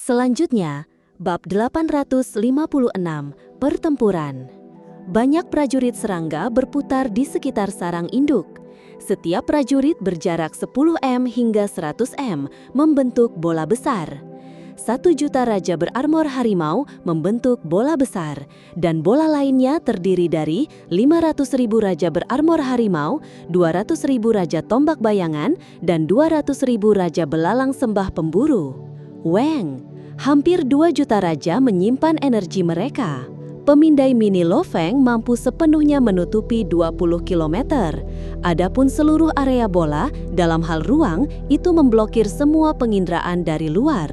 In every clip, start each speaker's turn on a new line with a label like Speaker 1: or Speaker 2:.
Speaker 1: Selanjutnya, bab 856, pertempuran. Banyak prajurit serangga berputar di sekitar sarang induk. Setiap prajurit berjarak 10 m hingga 100 m membentuk bola besar. 1.000.000 raja berarmor harimau membentuk bola besar, dan bola lainnya terdiri dari 500.000 raja berarmor harimau, 200.000 raja tombak bayangan, dan 200.000 raja belalang sembah pemburu. Weng, hampir 2 juta raja menyimpan energi mereka. Pemindai mini Lo Feng mampu sepenuhnya menutupi 20 km. Adapun seluruh area bola, dalam hal ruang, itu memblokir semua penginderaan dari luar.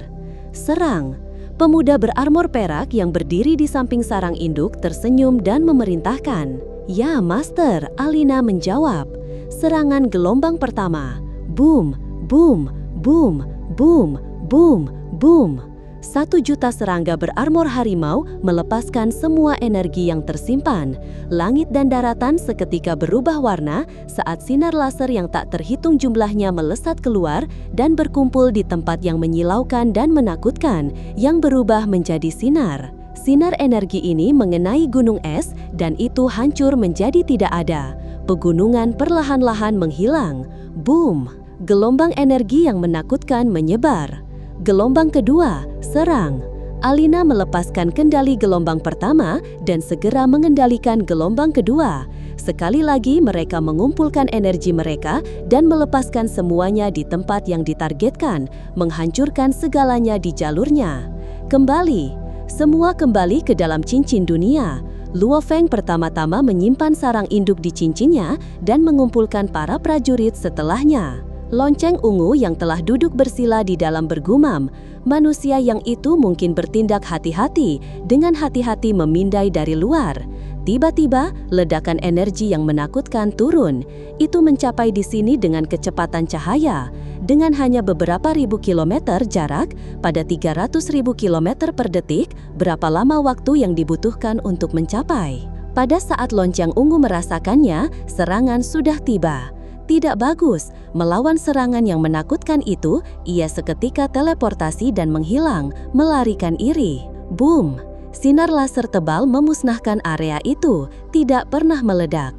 Speaker 1: Serang. Pemuda berarmor perak yang berdiri di samping sarang induk tersenyum dan memerintahkan. Ya, Master, Alina menjawab. Serangan gelombang pertama. Boom, boom, boom, boom, boom, boom. 1.000.000 serangga berarmor harimau melepaskan semua energi yang tersimpan. Langit dan daratan seketika berubah warna saat sinar laser yang tak terhitung jumlahnya melesat keluar dan berkumpul di tempat yang menyilaukan dan menakutkan, yang berubah menjadi sinar. Sinar energi ini mengenai gunung es dan itu hancur menjadi tidak ada. Pegunungan perlahan-lahan menghilang. Boom! Gelombang energi yang menakutkan menyebar. Gelombang kedua, serang. Alina melepaskan kendali gelombang pertama dan segera mengendalikan gelombang kedua. Sekali lagi mereka mengumpulkan energi mereka dan melepaskan semuanya di tempat yang ditargetkan, menghancurkan segalanya di jalurnya. Kembali, semua kembali ke dalam cincin dunia. Luo Feng pertama-tama menyimpan sarang induk di cincinnya dan mengumpulkan para prajurit setelahnya. Lonceng ungu yang telah duduk bersila di dalam bergumam, manusia yang itu mungkin bertindak hati-hati, dengan hati-hati memindai dari luar. Tiba-tiba, ledakan energi yang menakutkan turun. Itu mencapai di sini dengan kecepatan cahaya. Dengan hanya beberapa ribu kilometer jarak, pada 300.000 kilometer per detik, berapa lama waktu yang dibutuhkan untuk mencapai? Pada saat lonceng ungu merasakannya, serangan sudah tiba. Tidak bagus, melawan serangan yang menakutkan itu, ia seketika teleportasi dan menghilang, melarikan iri. Boom! Sinar laser tebal memusnahkan area itu, tidak pernah meledak.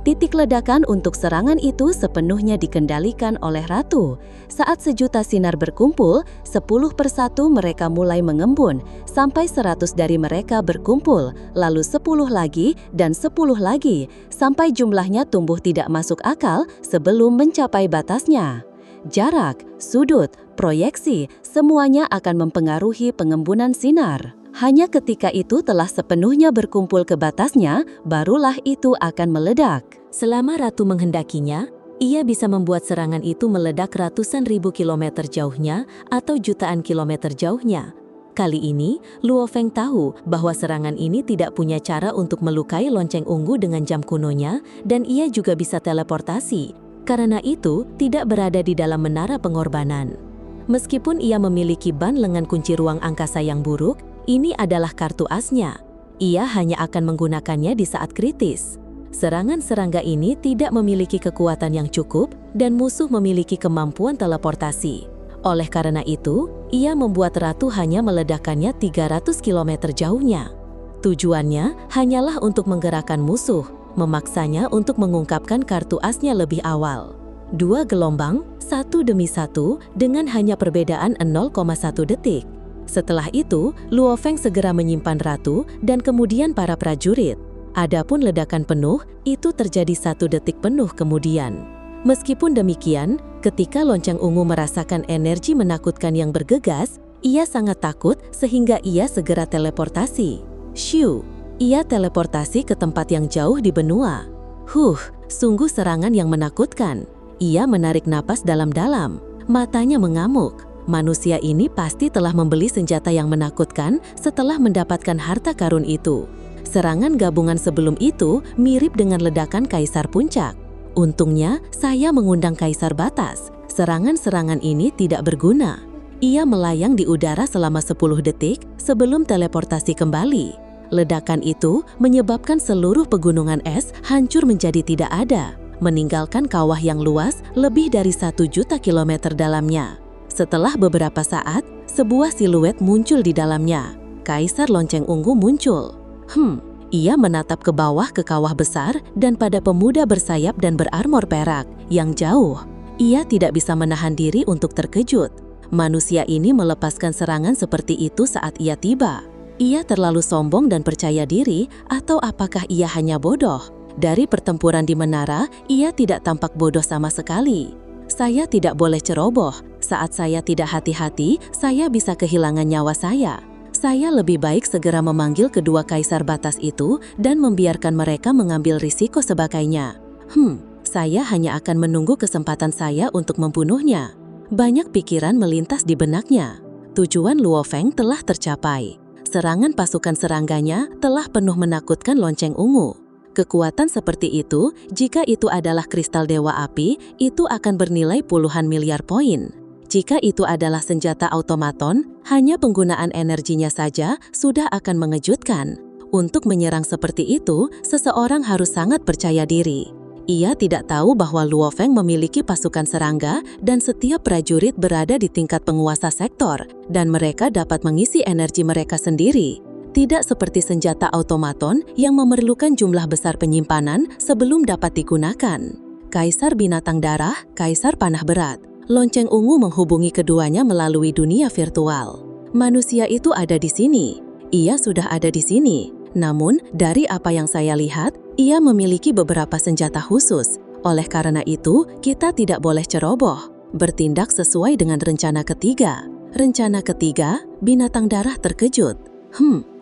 Speaker 1: Titik ledakan untuk serangan itu sepenuhnya dikendalikan oleh Ratu. Saat 1.000.000 sinar berkumpul, 10 persatu mereka mulai mengembun, sampai 100 dari mereka berkumpul, lalu 10 lagi, dan 10 lagi, sampai jumlahnya tumbuh tidak masuk akal sebelum mencapai batasnya. Jarak, sudut, proyeksi, semuanya akan mempengaruhi pengembunan sinar. Hanya ketika itu telah sepenuhnya berkumpul ke batasnya, barulah itu akan meledak. Selama Ratu menghendakinya, ia bisa membuat serangan itu meledak ratusan ribu kilometer jauhnya atau jutaan kilometer jauhnya. Kali ini, Luo Feng tahu bahwa serangan ini tidak punya cara untuk melukai lonceng ungu dengan jam kunonya, dan ia juga bisa teleportasi. Karena itu, tidak berada di dalam menara pengorbanan. Meskipun ia memiliki ban lengan kunci ruang angkasa yang buruk, ini adalah kartu asnya. Ia hanya akan menggunakannya di saat kritis. Serangan serangga ini tidak memiliki kekuatan yang cukup dan musuh memiliki kemampuan teleportasi. Oleh karena itu, ia membuat Ratu hanya meledakkannya 300 km jauhnya. Tujuannya hanyalah untuk menggerakkan musuh, memaksanya untuk mengungkapkan kartu asnya lebih awal. 2 gelombang, satu demi satu, dengan hanya perbedaan 0,1 detik. Setelah itu, Luo Feng segera menyimpan Ratu dan kemudian para prajurit. Adapun ledakan penuh, itu terjadi 1 detik penuh kemudian. Meskipun demikian, ketika lonceng ungu merasakan energi menakutkan yang bergegas, ia sangat takut sehingga ia segera teleportasi. Shoo! Ia teleportasi ke tempat yang jauh di benua. Sungguh serangan yang menakutkan. Ia menarik napas dalam-dalam, matanya mengamuk. Manusia ini pasti telah membeli senjata yang menakutkan setelah mendapatkan harta karun itu. Serangan gabungan sebelum itu mirip dengan ledakan Kaisar Puncak. Untungnya, saya mengundang Kaisar Batas. Serangan-serangan ini tidak berguna. Ia melayang di udara selama 10 detik sebelum teleportasi kembali. Ledakan itu menyebabkan seluruh pegunungan es hancur menjadi tidak ada, meninggalkan kawah yang luas lebih dari 1 juta kilometer dalamnya. Setelah beberapa saat, sebuah siluet muncul di dalamnya. Kaisar Lonceng Ungu muncul. Ia menatap ke bawah ke kawah besar dan pada pemuda bersayap dan berarmor perak yang jauh. Ia tidak bisa menahan diri untuk terkejut. Manusia ini melepaskan serangan seperti itu saat ia tiba. Ia terlalu sombong dan percaya diri, atau apakah ia hanya bodoh? Dari pertempuran di menara, ia tidak tampak bodoh sama sekali. Saya tidak boleh ceroboh. Saat saya tidak hati-hati, saya bisa kehilangan nyawa saya. Saya lebih baik segera memanggil kedua kaisar batas itu dan membiarkan mereka mengambil risiko sebagainya. Saya hanya akan menunggu kesempatan saya untuk membunuhnya. Banyak pikiran melintas di benaknya. Tujuan Luo Feng telah tercapai. Serangan pasukan serangganya telah penuh menakutkan Lonceng Ungu. Kekuatan seperti itu, jika itu adalah kristal Dewa Api, itu akan bernilai puluhan miliar poin. Jika itu adalah senjata automaton, hanya penggunaan energinya saja sudah akan mengejutkan. Untuk menyerang seperti itu, seseorang harus sangat percaya diri. Ia tidak tahu bahwa Luo Feng memiliki pasukan serangga dan setiap prajurit berada di tingkat penguasa sektor, dan mereka dapat mengisi energi mereka sendiri. Tidak seperti senjata automaton yang memerlukan jumlah besar penyimpanan sebelum dapat digunakan. Kaisar Binatang Darah, Kaisar Panah Berat. Lonceng Ungu menghubungi keduanya melalui dunia virtual. Manusia itu ada di sini. Ia sudah ada di sini. Namun, dari apa yang saya lihat, ia memiliki beberapa senjata khusus. Oleh karena itu, kita tidak boleh ceroboh. Bertindak sesuai dengan rencana ketiga. Rencana ketiga, Binatang Darah terkejut.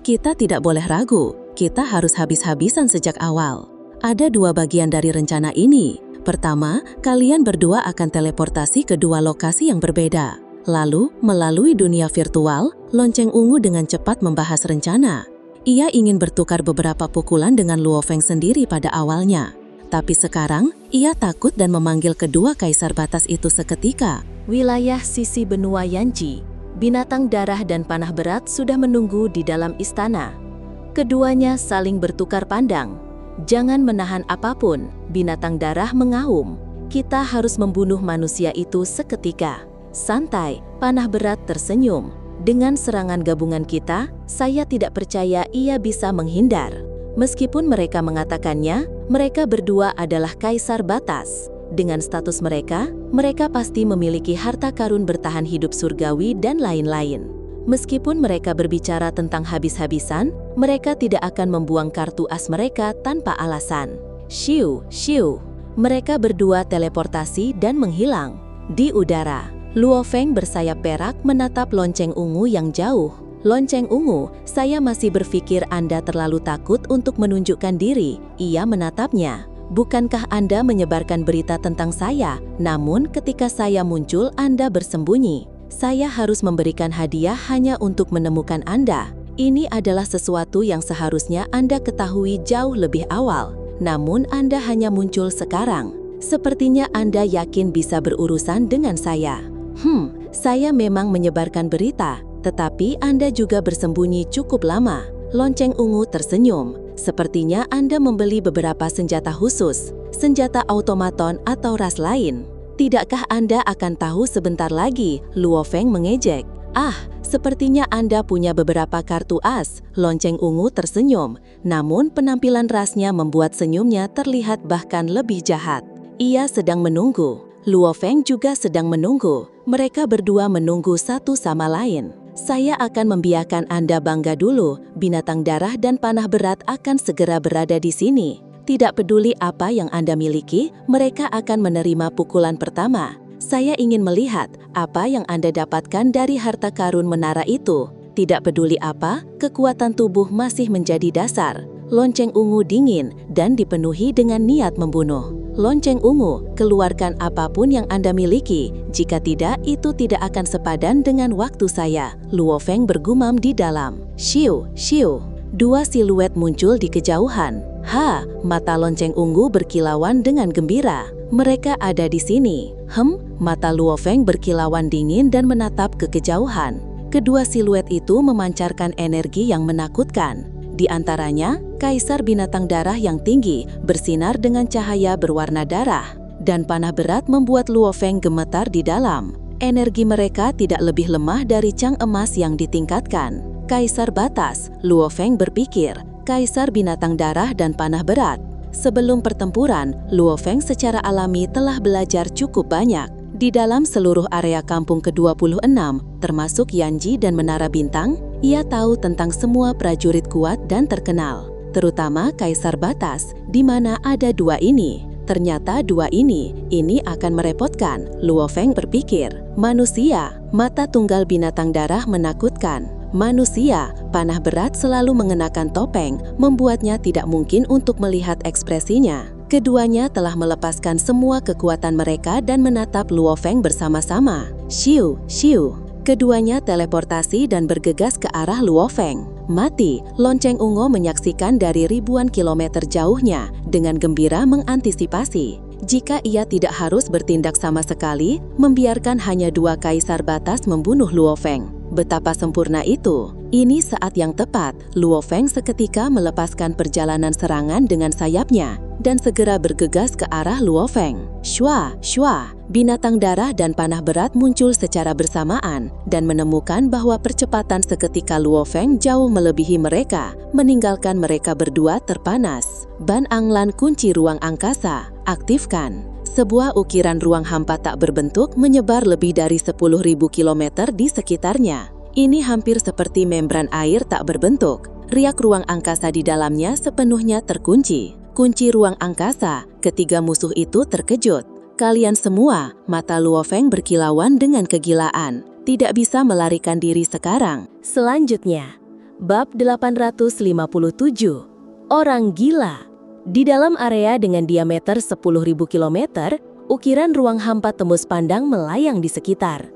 Speaker 1: Kita tidak boleh ragu. Kita harus habis-habisan sejak awal. Ada dua bagian dari rencana ini. Pertama, kalian berdua akan teleportasi ke dua lokasi yang berbeda. Lalu, melalui dunia virtual, Lonceng Ungu dengan cepat membahas rencana. Ia ingin bertukar beberapa pukulan dengan Luo Feng sendiri pada awalnya. Tapi sekarang, ia takut dan memanggil kedua kaisar batas itu seketika. Wilayah sisi benua Yanji, Binatang Darah dan Panah Berat sudah menunggu di dalam istana. Keduanya saling bertukar pandang. Jangan menahan apapun, Binatang Darah mengaum. Kita harus membunuh manusia itu seketika. Santai, Panah Berat tersenyum. Dengan serangan gabungan kita, saya tidak percaya ia bisa menghindar. Meskipun mereka mengatakannya, mereka berdua adalah kaisar batas. Dengan status mereka, mereka pasti memiliki harta karun bertahan hidup surgawi dan lain-lain. Meskipun mereka berbicara tentang habis-habisan, mereka tidak akan membuang kartu as mereka tanpa alasan. Shiu, shiu. Mereka berdua teleportasi dan menghilang. Di udara, Luo Feng bersayap perak menatap Lonceng Ungu yang jauh. Lonceng Ungu, saya masih berpikir Anda terlalu takut untuk menunjukkan diri. Ia menatapnya. Bukankah Anda menyebarkan berita tentang saya? Namun ketika saya muncul, Anda bersembunyi. Saya harus memberikan hadiah hanya untuk menemukan Anda. Ini adalah sesuatu yang seharusnya Anda ketahui jauh lebih awal. Namun Anda hanya muncul sekarang. Sepertinya Anda yakin bisa berurusan dengan saya. Saya memang menyebarkan berita, tetapi Anda juga bersembunyi cukup lama. Lonceng Ungu tersenyum. Sepertinya Anda membeli beberapa senjata khusus, senjata automaton atau ras lain. Tidakkah Anda akan tahu sebentar lagi? Luo Feng mengejek. Sepertinya Anda punya beberapa kartu as. Lonceng Ungu tersenyum, namun penampilan rasnya membuat senyumnya terlihat bahkan lebih jahat. Ia sedang menunggu. Luo Feng juga sedang menunggu. Mereka berdua menunggu satu sama lain. Saya akan membiarkan Anda bangga dulu. Binatang Darah dan Panah Berat akan segera berada di sini. Tidak peduli apa yang Anda miliki, mereka akan menerima pukulan pertama. Saya ingin melihat apa yang Anda dapatkan dari harta karun menara itu. Tidak peduli apa, kekuatan tubuh masih menjadi dasar. Lonceng Ungu dingin dan dipenuhi dengan niat membunuh. Lonceng Ungu, keluarkan apapun yang Anda miliki. Jika tidak, itu tidak akan sepadan dengan waktu saya. Luo Feng bergumam di dalam. Shiu, shiu. Dua siluet muncul di kejauhan. Mata Lonceng Ungu berkilauan dengan gembira. Mereka ada di sini. Mata Luo Feng berkilauan dingin dan menatap ke kejauhan. Kedua siluet itu memancarkan energi yang menakutkan. Di antaranya, Kaisar Binatang Darah yang tinggi bersinar dengan cahaya berwarna darah, dan Panah Berat membuat Luo Feng gemetar di dalam. Energi mereka tidak lebih lemah dari cang emas yang ditingkatkan. Kaisar Batas, Luo Feng berpikir, Kaisar Binatang Darah dan Panah Berat. Sebelum pertempuran, Luo Feng secara alami telah belajar cukup banyak. Di dalam seluruh area kampung ke-26, termasuk Yanji dan Menara Bintang, ia tahu tentang semua prajurit kuat dan terkenal. Terutama Kaisar Batas, di mana ada dua ini. Ternyata dua ini akan merepotkan. Luo Feng berpikir, manusia, mata tunggal binatang darah menakutkan. Manusia, panah berat selalu mengenakan topeng, membuatnya tidak mungkin untuk melihat ekspresinya. Keduanya telah melepaskan semua kekuatan mereka dan menatap Luo Feng bersama-sama. Shiu, shiu. Keduanya teleportasi dan bergegas ke arah Luo Feng. Mati, lonceng ungu menyaksikan dari ribuan kilometer jauhnya, dengan gembira mengantisipasi. Jika ia tidak harus bertindak sama sekali, membiarkan hanya dua kaisar batas membunuh Luo Feng. Betapa sempurna itu. Ini saat yang tepat, Luo Feng seketika melepaskan perjalanan serangan dengan sayapnya, dan segera bergegas ke arah Luo Feng. Shua, shua, binatang darah dan panah berat muncul secara bersamaan, dan menemukan bahwa percepatan seketika Luo Feng jauh melebihi mereka, meninggalkan mereka berdua terpanas. Ban Anglan kunci ruang angkasa, aktifkan. Sebuah ukiran ruang hampa tak berbentuk menyebar lebih dari 10.000 km di sekitarnya. Ini hampir seperti membran air tak berbentuk. Riak ruang angkasa di dalamnya sepenuhnya terkunci. Kunci ruang angkasa, ketiga musuh itu terkejut. Kalian semua, mata Luo Feng berkilauan dengan kegilaan. Tidak bisa melarikan diri sekarang. Selanjutnya, bab 857. Orang gila. Di dalam area dengan diameter 10.000 km, ukiran ruang hampa tembus pandang melayang di sekitar.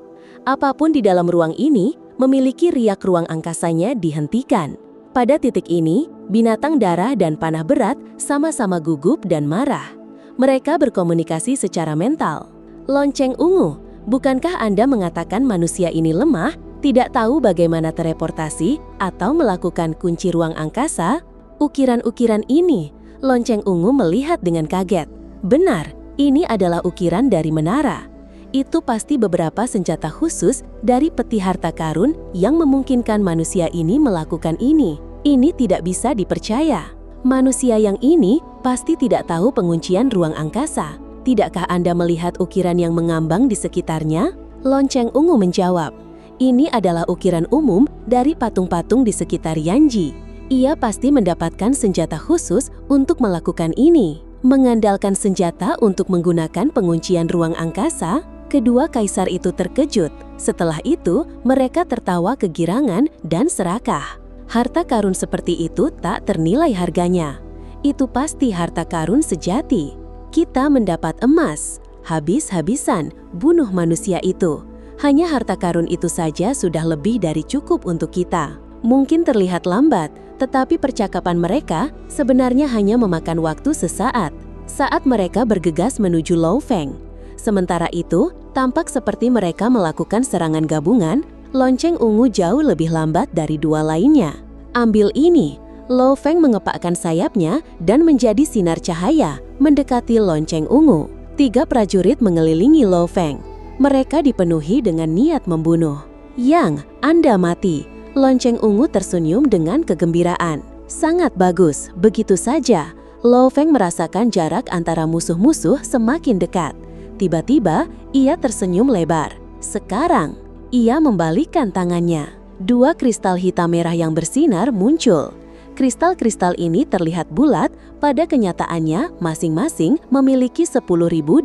Speaker 1: Apapun di dalam ruang ini memiliki riak ruang angkasanya dihentikan. Pada titik ini, binatang darah dan panah berat sama-sama gugup dan marah. Mereka berkomunikasi secara mental. Lonceng ungu, bukankah Anda mengatakan manusia ini lemah, tidak tahu bagaimana teleportasi atau melakukan kunci ruang angkasa? Ukiran-ukiran ini, lonceng ungu melihat dengan kaget. Benar, ini adalah ukiran dari menara. Itu pasti beberapa senjata khusus dari peti harta karun yang memungkinkan manusia ini melakukan ini. Ini tidak bisa dipercaya. Manusia yang ini pasti tidak tahu penguncian ruang angkasa. Tidakkah Anda melihat ukiran yang mengambang di sekitarnya? Lonceng ungu menjawab, ini adalah ukiran umum dari patung-patung di sekitar Yanji. Ia pasti mendapatkan senjata khusus untuk melakukan ini. Mengandalkan senjata untuk menggunakan penguncian ruang angkasa, kedua kaisar itu terkejut. Setelah itu, mereka tertawa kegirangan dan serakah. Harta karun seperti itu tak ternilai harganya. Itu pasti harta karun sejati. Kita mendapat emas. Habis-habisan bunuh manusia itu. Hanya harta karun itu saja sudah lebih dari cukup untuk kita. Mungkin terlihat lambat, tetapi percakapan mereka sebenarnya hanya memakan waktu sesaat. Saat mereka bergegas menuju Luo Feng. Sementara itu, tampak seperti mereka melakukan serangan gabungan. Lonceng ungu jauh lebih lambat dari dua lainnya. Ambil ini. Luo Feng mengepakkan sayapnya dan menjadi sinar cahaya mendekati lonceng ungu. Tiga prajurit mengelilingi Luo Feng. Mereka dipenuhi dengan niat membunuh. Yang, Anda mati. Lonceng ungu tersenyum dengan kegembiraan. Sangat bagus, begitu saja. Luo Feng merasakan jarak antara musuh-musuh semakin dekat. Tiba-tiba, ia tersenyum lebar. Sekarang, ia membalikkan tangannya. Dua kristal hitam merah yang bersinar muncul. Kristal-kristal ini terlihat bulat, pada kenyataannya masing-masing memiliki 10.081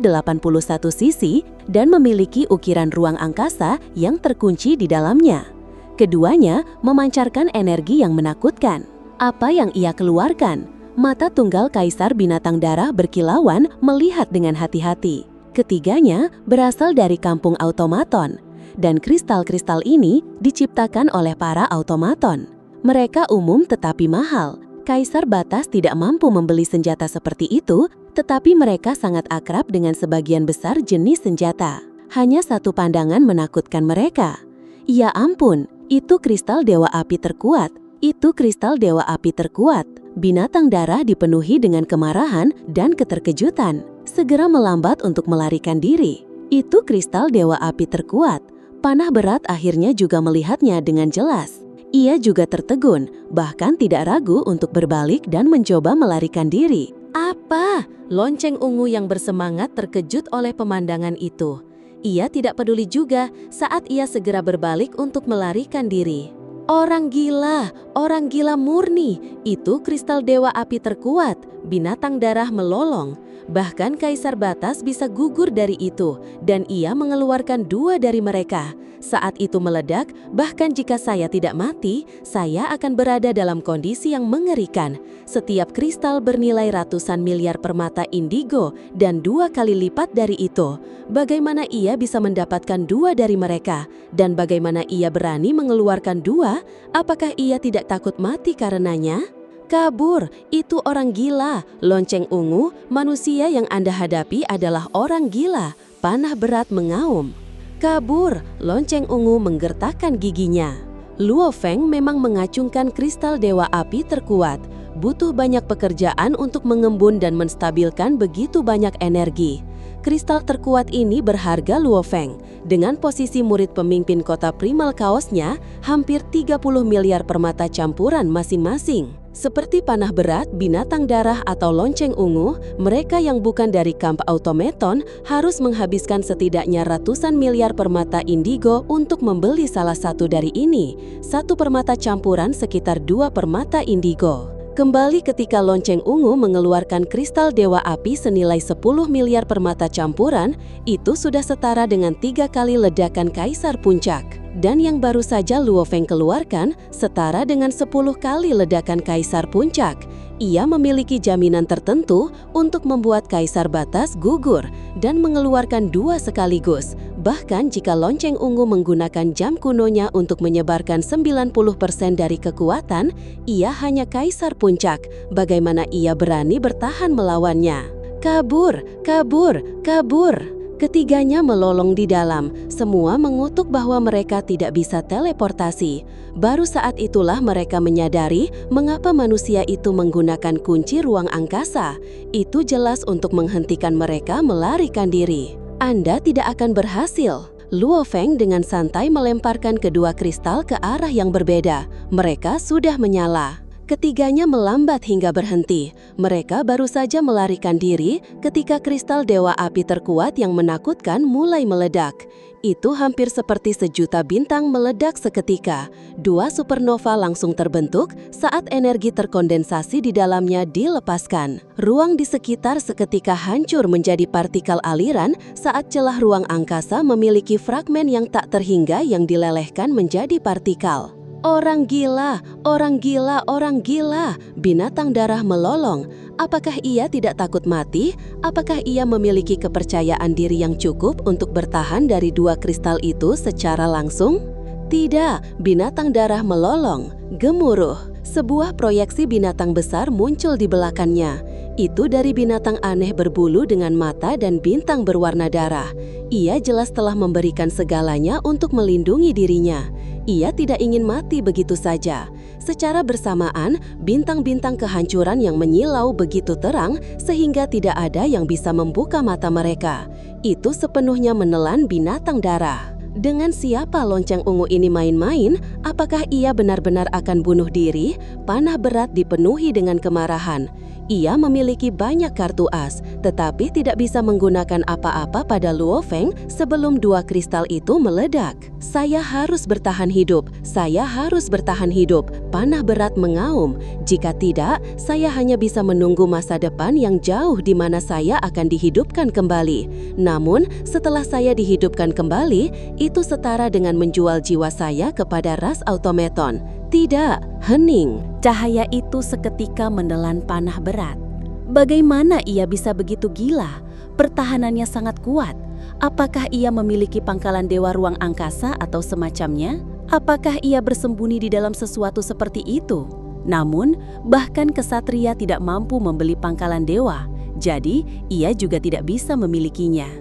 Speaker 1: sisi dan memiliki ukiran ruang angkasa yang terkunci di dalamnya. Keduanya memancarkan energi yang menakutkan. Apa yang ia keluarkan? Mata tunggal kaisar binatang darah berkilauan melihat dengan hati-hati. Ketiganya berasal dari kampung automaton. Dan kristal-kristal ini diciptakan oleh para automaton. Mereka umum tetapi mahal. Kaisar Batas tidak mampu membeli senjata seperti itu, tetapi mereka sangat akrab dengan sebagian besar jenis senjata. Hanya satu pandangan menakutkan mereka. Ya ampun, itu kristal dewa api terkuat. Itu kristal dewa api terkuat. Binatang darah dipenuhi dengan kemarahan dan keterkejutan. Segera melambat untuk melarikan diri. Itu kristal dewa api terkuat. Panah berat akhirnya juga melihatnya dengan jelas. Ia juga tertegun, bahkan tidak ragu untuk berbalik dan mencoba melarikan diri. Apa? Lonceng ungu yang bersemangat terkejut oleh pemandangan itu. Ia tidak peduli juga saat ia segera berbalik untuk melarikan diri. Orang gila murni. Itu kristal dewa api terkuat, binatang darah melolong. Bahkan Kaisar Batas bisa gugur dari itu, dan ia mengeluarkan 2 dari mereka. Saat itu meledak, bahkan jika saya tidak mati, saya akan berada dalam kondisi yang mengerikan. Setiap kristal bernilai ratusan miliar permata indigo dan 2 kali lipat dari itu. Bagaimana ia bisa mendapatkan 2 dari mereka? Dan bagaimana ia berani mengeluarkan 2? Apakah ia tidak takut mati karenanya? Kabur, itu orang gila. Lonceng ungu, manusia yang Anda hadapi adalah orang gila. Panah berat mengaum. Kabur, lonceng ungu menggertakkan giginya. Luo Feng memang mengacungkan kristal dewa api terkuat. Butuh banyak pekerjaan untuk mengembun dan menstabilkan begitu banyak energi. Kristal terkuat ini berharga Luo Feng. Dengan posisi murid pemimpin kota Primal Chaosnya, hampir 30 miliar permata campuran masing-masing. Seperti panah berat, binatang darah atau lonceng ungu, mereka yang bukan dari kamp automaton harus menghabiskan setidaknya ratusan miliar permata indigo untuk membeli salah satu dari ini. 1 permata campuran sekitar 2 permata indigo. Kembali ketika lonceng ungu mengeluarkan kristal dewa api senilai 10 miliar permata campuran, itu sudah setara dengan 3 kali ledakan Kaisar Puncak. Dan yang baru saja Luo Feng keluarkan setara dengan 10 kali ledakan Kaisar Puncak. Ia memiliki jaminan tertentu untuk membuat Kaisar Batas gugur dan mengeluarkan 2 sekaligus. Bahkan jika lonceng ungu menggunakan jam kunonya untuk menyebarkan 90% dari kekuatan, ia hanya Kaisar Puncak. Bagaimana ia berani bertahan melawannya? Kabur, kabur, kabur. Ketiganya melolong di dalam, semua mengutuk bahwa mereka tidak bisa teleportasi. Baru saat itulah mereka menyadari mengapa manusia itu menggunakan kunci ruang angkasa. Itu jelas untuk menghentikan mereka melarikan diri. Anda tidak akan berhasil. Luo Feng dengan santai melemparkan kedua kristal ke arah yang berbeda. Mereka sudah menyala. Ketiganya melambat hingga berhenti. Mereka baru saja melarikan diri ketika kristal dewa api terkuat yang menakutkan mulai meledak. Itu hampir seperti sejuta bintang meledak seketika. 2 supernova langsung terbentuk saat energi terkondensasi di dalamnya dilepaskan. Ruang di sekitar seketika hancur menjadi partikel aliran saat celah ruang angkasa memiliki fragmen yang tak terhingga yang dilelehkan menjadi partikel. Orang gila, orang gila, orang gila. Binatang darah melolong. Apakah ia tidak takut mati? Apakah ia memiliki kepercayaan diri yang cukup untuk bertahan dari 2 kristal itu secara langsung? Tidak, binatang darah melolong. Gemuruh. Sebuah proyeksi binatang besar muncul di belakangnya. Itu dari binatang aneh berbulu dengan mata dan bintang berwarna darah. Ia jelas telah memberikan segalanya untuk melindungi dirinya. Ia tidak ingin mati begitu saja. Secara bersamaan, bintang-bintang kehancuran yang menyilau begitu terang sehingga tidak ada yang bisa membuka mata mereka. Itu sepenuhnya menelan binatang darah. Dengan siapa lonceng ungu ini main-main? Apakah ia benar-benar akan bunuh diri? Panah berat dipenuhi dengan kemarahan. Ia memiliki banyak kartu as, tetapi tidak bisa menggunakan apa-apa pada Luo Feng sebelum 2 kristal itu meledak. Saya harus bertahan hidup, saya harus bertahan hidup. Panah berat mengaum. Jika tidak, saya hanya bisa menunggu masa depan yang jauh di mana saya akan dihidupkan kembali. Namun, setelah saya dihidupkan kembali, itu setara dengan menjual jiwa saya kepada ras automaton. Tidak, hening. Cahaya itu seketika menelan panah berat. Bagaimana ia bisa begitu gila? Pertahanannya sangat kuat. Apakah ia memiliki pangkalan dewa ruang angkasa atau semacamnya? Apakah ia bersembunyi di dalam sesuatu seperti itu? Namun, bahkan kesatria tidak mampu membeli pangkalan dewa. Jadi, ia juga tidak bisa memilikinya.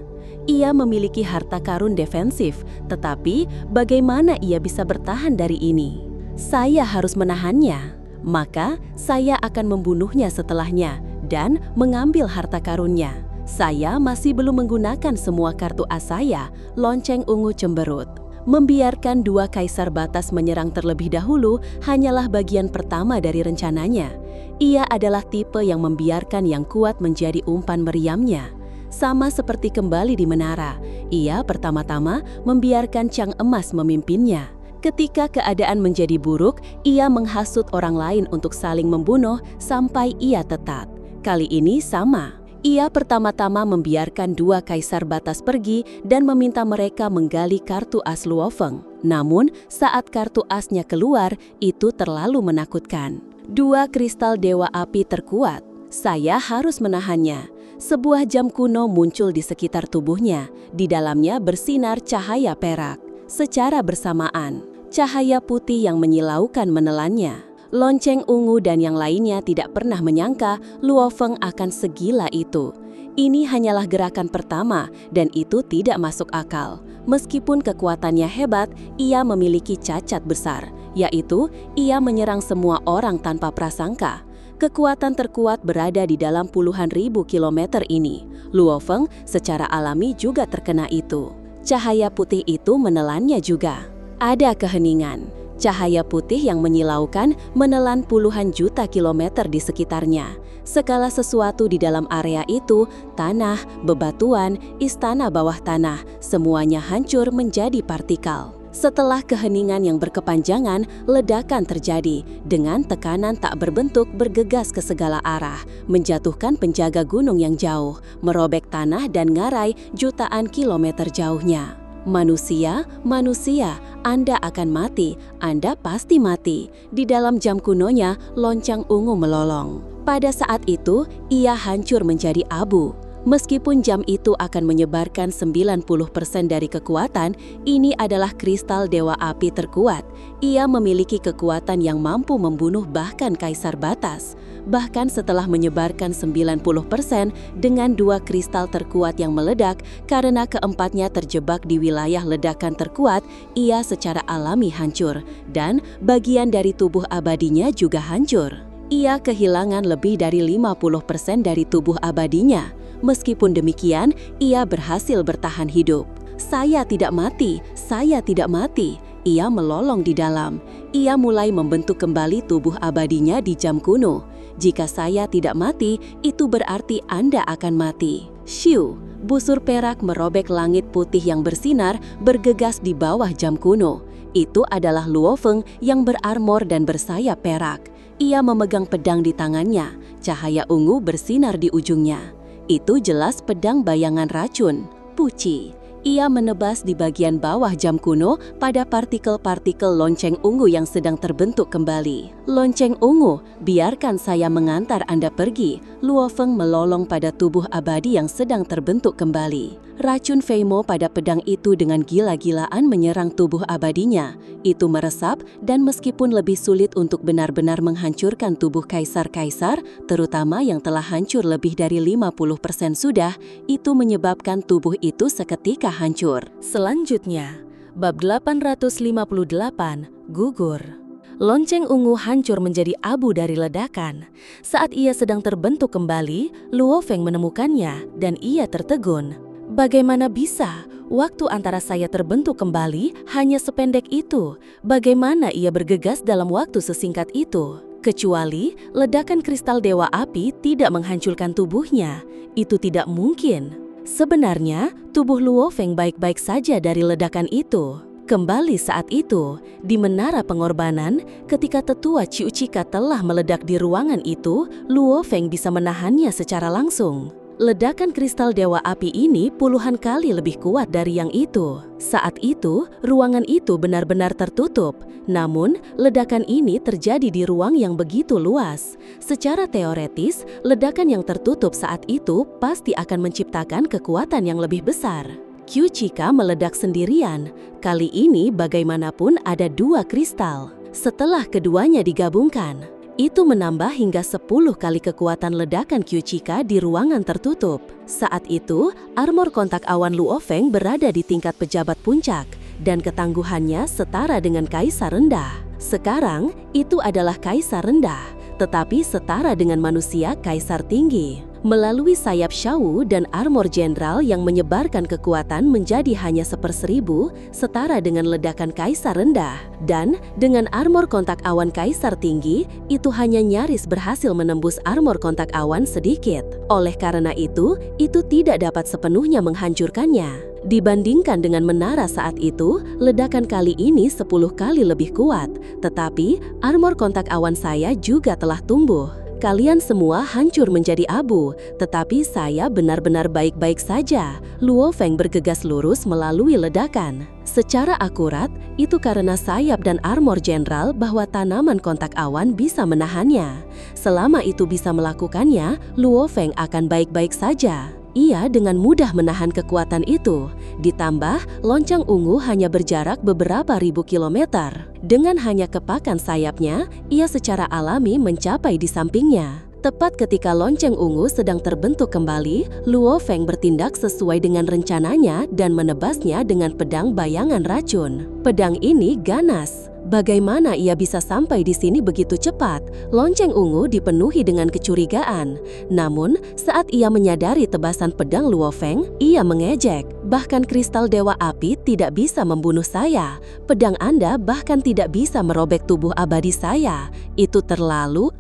Speaker 1: Ia memiliki harta karun defensif, tetapi bagaimana ia bisa bertahan dari ini? Saya harus menahannya, maka saya akan membunuhnya setelahnya dan mengambil harta karunnya. Saya masih belum menggunakan semua kartu as saya, lonceng ungu cemberut. Membiarkan dua kaisar batas menyerang terlebih dahulu hanyalah bagian pertama dari rencananya. Ia adalah tipe yang membiarkan yang kuat menjadi umpan meriamnya. Sama seperti kembali di menara, ia pertama-tama membiarkan Chang Emas memimpinnya. Ketika keadaan menjadi buruk, ia menghasut orang lain untuk saling membunuh sampai ia tetat. Kali ini sama. Ia pertama-tama membiarkan dua kaisar batas pergi dan meminta mereka menggali kartu as Luo Feng. Namun, saat kartu asnya keluar, itu terlalu menakutkan. Dua kristal dewa api terkuat. Saya harus menahannya. Sebuah jam kuno muncul di sekitar tubuhnya. Di dalamnya bersinar cahaya perak. Secara bersamaan, cahaya putih yang menyilaukan menelannya. Lonceng ungu dan yang lainnya tidak pernah menyangka Luo Feng akan segila itu. Ini hanyalah gerakan pertama dan itu tidak masuk akal. Meskipun kekuatannya hebat, ia memiliki cacat besar, yaitu ia menyerang semua orang tanpa prasangka. Kekuatan terkuat berada di dalam puluhan ribu kilometer ini. Luo Feng secara alami juga terkena itu. Cahaya putih itu menelannya juga. Ada keheningan. Cahaya putih yang menyilaukan menelan puluhan juta kilometer di sekitarnya. Segala sesuatu di dalam area itu, tanah, bebatuan, istana bawah tanah, semuanya hancur menjadi partikel. Setelah keheningan yang berkepanjangan, ledakan terjadi dengan tekanan tak berbentuk bergegas ke segala arah, menjatuhkan penjaga gunung yang jauh, merobek tanah dan ngarai jutaan kilometer jauhnya. Manusia, Anda akan mati, Anda pasti mati. Di dalam jam kunonya, lonceng ungu melolong. Pada saat itu, ia hancur menjadi abu. Meskipun jam itu akan menyebarkan 90% dari kekuatan, ini adalah kristal dewa api terkuat. Ia memiliki kekuatan yang mampu membunuh bahkan kaisar batas. Bahkan setelah menyebarkan 90% dengan dua kristal terkuat yang meledak, karena keempatnya terjebak di wilayah ledakan terkuat, ia secara alami hancur, dan bagian dari tubuh abadinya juga hancur. Ia kehilangan lebih dari 50% dari tubuh abadinya. Meskipun demikian, ia berhasil bertahan hidup. Saya tidak mati, saya tidak mati. Ia melolong di dalam. Ia mulai membentuk kembali tubuh abadinya di jam kuno. Jika saya tidak mati, itu berarti Anda akan mati. Shiu, busur perak merobek langit putih yang bersinar, bergegas di bawah jam kuno. Itu adalah Luo Feng yang berarmor dan bersayap perak. Ia memegang pedang di tangannya, cahaya ungu bersinar di ujungnya. Itu jelas pedang bayangan racun, Puci. Ia menebas di bagian bawah jam kuno pada partikel-partikel lonceng ungu yang sedang terbentuk kembali. Lonceng ungu, biarkan saya mengantar Anda pergi. Luo Feng melolong pada tubuh abadi yang sedang terbentuk kembali. Racun Feimo pada pedang itu dengan gila-gilaan menyerang tubuh abadinya. Itu meresap dan meskipun lebih sulit untuk benar-benar menghancurkan tubuh kaisar-kaisar, terutama yang telah hancur lebih dari 50% sudah, itu menyebabkan tubuh itu seketika hancur. Selanjutnya, bab 858, gugur. Lonceng ungu hancur menjadi abu dari ledakan. Saat ia sedang terbentuk kembali, Luo Feng menemukannya dan ia tertegun. Bagaimana bisa? Waktu antara saya terbentuk kembali hanya sependek itu. Bagaimana ia bergegas dalam waktu sesingkat itu? Kecuali ledakan kristal dewa api tidak menghancurkan tubuhnya. Itu tidak mungkin. Sebenarnya, tubuh Luo Feng baik-baik saja dari ledakan itu. Kembali saat itu, di menara pengorbanan, ketika tetua Ciu Cika telah meledak di ruangan itu, Luo Feng bisa menahannya secara langsung. Ledakan kristal dewa api ini puluhan kali lebih kuat dari yang itu. Saat itu, ruangan itu benar-benar tertutup. Namun, ledakan ini terjadi di ruang yang begitu luas. Secara teoretis, ledakan yang tertutup saat itu pasti akan menciptakan kekuatan yang lebih besar. Ciu Cika meledak sendirian. Kali ini bagaimanapun ada dua kristal. Setelah keduanya digabungkan, itu menambah hingga 10 kali kekuatan ledakan Ciu Cika di ruangan tertutup. Saat itu, armor kontak awan Luo Feng berada di tingkat pejabat puncak, dan ketangguhannya setara dengan kaisar rendah. Sekarang, itu adalah kaisar rendah, tetapi setara dengan manusia kaisar tinggi. Melalui sayap Shawu dan armor jenderal yang menyebarkan kekuatan menjadi hanya 1/1000, setara dengan ledakan kaisar rendah. Dan dengan armor kontak awan kaisar tinggi, itu hanya nyaris berhasil menembus armor kontak awan sedikit. Oleh karena itu tidak dapat sepenuhnya menghancurkannya. Dibandingkan dengan menara saat itu, ledakan kali ini 10 kali lebih kuat. Tetapi, armor kontak awan saya juga telah tumbuh. Kalian semua hancur menjadi abu, tetapi saya benar-benar baik-baik saja. Luo Feng bergegas lurus melalui ledakan. Secara akurat, itu karena sayap dan armor jenderal bahwa tanaman kontak awan bisa menahannya. Selama itu bisa melakukannya, Luo Feng akan baik-baik saja. Ia dengan mudah menahan kekuatan itu. Ditambah, lonceng ungu hanya berjarak beberapa ribu kilometer. Dengan hanya kepakan sayapnya, ia secara alami mencapai di sampingnya. Tepat ketika lonceng ungu sedang terbentuk kembali, Luo Feng bertindak sesuai dengan rencananya dan menebasnya dengan pedang bayangan racun. Pedang ini ganas. Bagaimana ia bisa sampai di sini begitu cepat? Lonceng ungu dipenuhi dengan kecurigaan. Namun, saat ia menyadari tebasan pedang Luo Feng, ia mengejek. Bahkan kristal dewa api tidak bisa membunuh saya. Pedang Anda bahkan tidak bisa merobek tubuh abadi saya. Itu terlalu,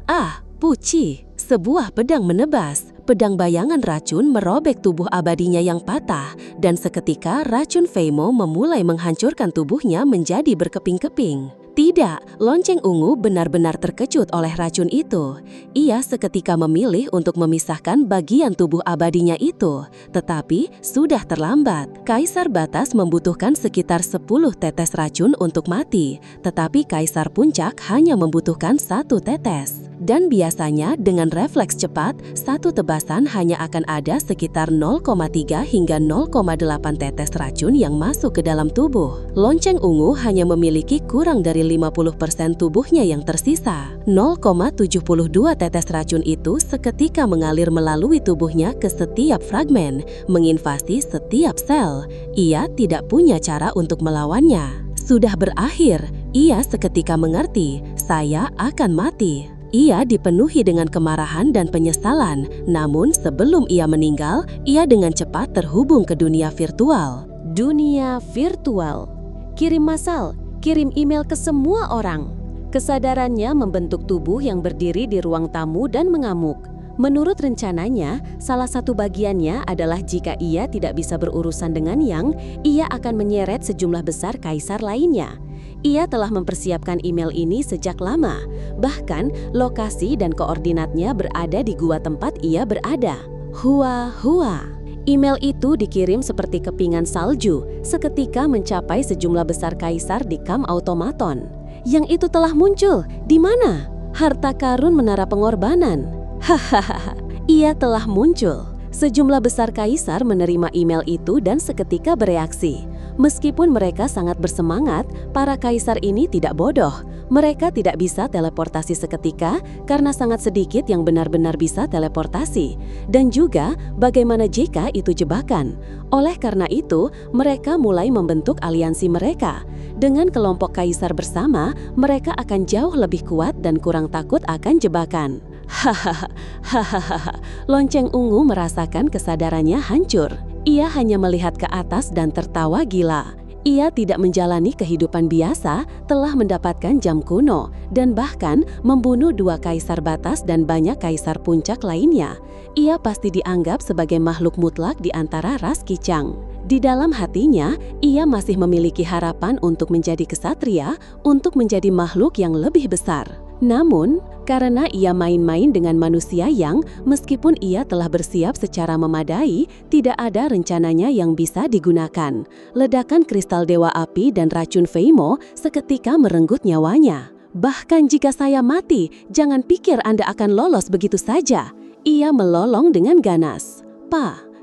Speaker 1: puci. Sebuah pedang menebas. Pedang bayangan racun merobek tubuh abadinya yang patah, dan seketika racun Feimo memulai menghancurkan tubuhnya menjadi berkeping-keping. Tidak, lonceng ungu benar-benar terkejut oleh racun itu. Ia seketika memilih untuk memisahkan bagian tubuh abadinya itu, tetapi sudah terlambat. Kaisar Batas membutuhkan sekitar 10 tetes racun untuk mati, tetapi Kaisar Puncak hanya membutuhkan 1 tetes. Dan biasanya dengan refleks cepat, satu tebasan hanya akan ada sekitar 0,3 hingga 0,8 tetes racun yang masuk ke dalam tubuh. Lonceng ungu hanya memiliki kurang dari 50% tubuhnya yang tersisa. 0,72 tetes racun itu seketika mengalir melalui tubuhnya ke setiap fragmen, menginvasi setiap sel. Ia tidak punya cara untuk melawannya. Sudah berakhir, ia seketika mengerti, saya akan mati. Ia dipenuhi dengan kemarahan dan penyesalan, namun sebelum ia meninggal, ia dengan cepat terhubung ke dunia virtual. Dunia virtual. Kirim masal, kirim email ke semua orang. Kesadarannya membentuk tubuh yang berdiri di ruang tamu dan mengamuk. Menurut rencananya, salah satu bagiannya adalah jika ia tidak bisa berurusan dengan Yang, ia akan menyeret sejumlah besar kaisar lainnya. Ia telah mempersiapkan email ini sejak lama, bahkan lokasi dan koordinatnya berada di gua tempat ia berada. Hua. Email itu dikirim seperti kepingan salju, seketika mencapai sejumlah besar kaisar di kamp automaton. Yang itu telah muncul, di mana? Harta karun menara pengorbanan. Hahaha, ia telah muncul. Sejumlah besar kaisar menerima email itu dan seketika bereaksi. Meskipun mereka sangat bersemangat, para kaisar ini tidak bodoh. Mereka tidak bisa teleportasi seketika karena sangat sedikit yang benar-benar bisa teleportasi. Dan juga bagaimana jika itu jebakan. Oleh karena itu, mereka mulai membentuk aliansi mereka. Dengan kelompok kaisar bersama, mereka akan jauh lebih kuat dan kurang takut akan jebakan. Hahaha, lonceng ungu merasakan kesadarannya hancur. Ia hanya melihat ke atas dan tertawa gila. Ia tidak menjalani kehidupan biasa, telah mendapatkan jam kuno, dan bahkan membunuh 2 kaisar batas dan banyak kaisar puncak lainnya. Ia pasti dianggap sebagai makhluk mutlak di antara ras Kicang. Di dalam hatinya, ia masih memiliki harapan untuk menjadi kesatria, untuk menjadi makhluk yang lebih besar. Namun, karena ia main-main dengan manusia yang, meskipun ia telah bersiap secara memadai, tidak ada rencananya yang bisa digunakan. Ledakan kristal dewa api dan racun Feimo seketika merenggut nyawanya. Bahkan jika saya mati, jangan pikir Anda akan lolos begitu saja. Ia melolong dengan ganas.